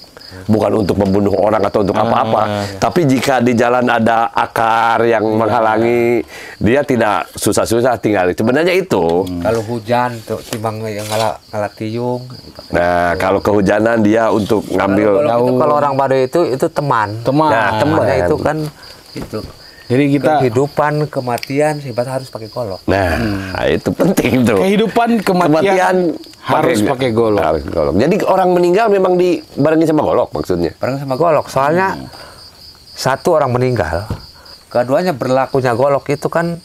bukan untuk membunuh orang atau untuk apa-apa. Tapi jika di jalan ada akar yang menghalangi, dia tidak susah-susah tinggal. Sebenarnya itu. Kalau hujan tuh timbang yang ngalah tiung. Nah, kalau kehujanan dia untuk ngambil. Kalau orang Baduy itu teman. Nah, temannya itu kan itu. Jadi kita kehidupan, kematian, hebat harus pakai golok. Nah, itu penting tuh. Kehidupan, kematian harus pakai golok. Harus golok. Jadi orang meninggal memang dibarengi sama golok maksudnya. Bareng sama golok. Soalnya satu orang meninggal, keduanya berlakunya golok itu kan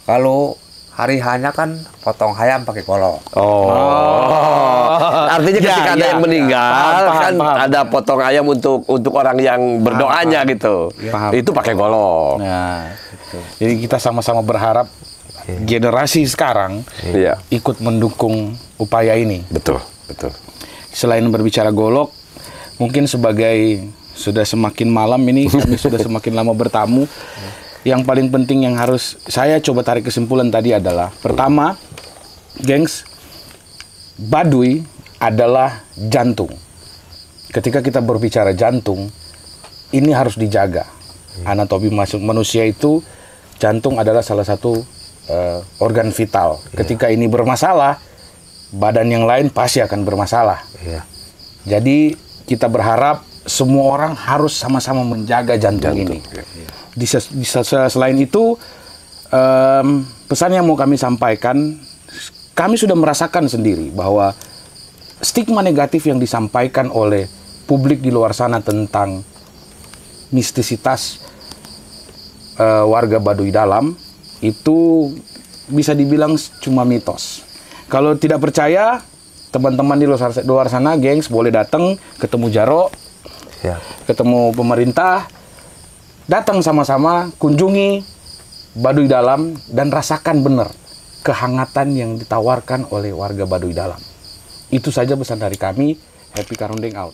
kalau hari hanya kan potong ayam pakai golok. Artinya ketika ada yang meninggal paham. Ada potong ayam untuk orang yang berdoanya gitu. Itu pakai golok. Nah, jadi kita sama-sama berharap generasi sekarang ikut mendukung upaya ini. Betul. Selain berbicara golok, mungkin sudah semakin malam ini kami sudah semakin lama bertamu. Yang paling penting yang harus saya coba tarik kesimpulan tadi adalah, pertama, gengs, Baduy adalah jantung. Ketika kita berbicara jantung, ini harus dijaga. Anatomi manusia itu, jantung adalah salah satu organ vital. Ketika ini bermasalah, badan yang lain pasti akan bermasalah. Jadi kita berharap semua orang harus sama-sama menjaga jantung ini. Selain itu, pesan yang mau kami sampaikan, kami sudah merasakan sendiri bahwa stigma negatif yang disampaikan oleh publik di luar sana tentang mistisitas warga Baduy Dalam itu bisa dibilang cuma mitos. Kalau tidak percaya, teman-teman di luar sana, gengs, boleh datang ketemu Jaro, ketemu pemerintah. Datang sama-sama, kunjungi Baduy Dalam, dan rasakan benar kehangatan yang ditawarkan oleh warga Baduy Dalam. Itu saja pesan dari kami. Happy Karundeng out.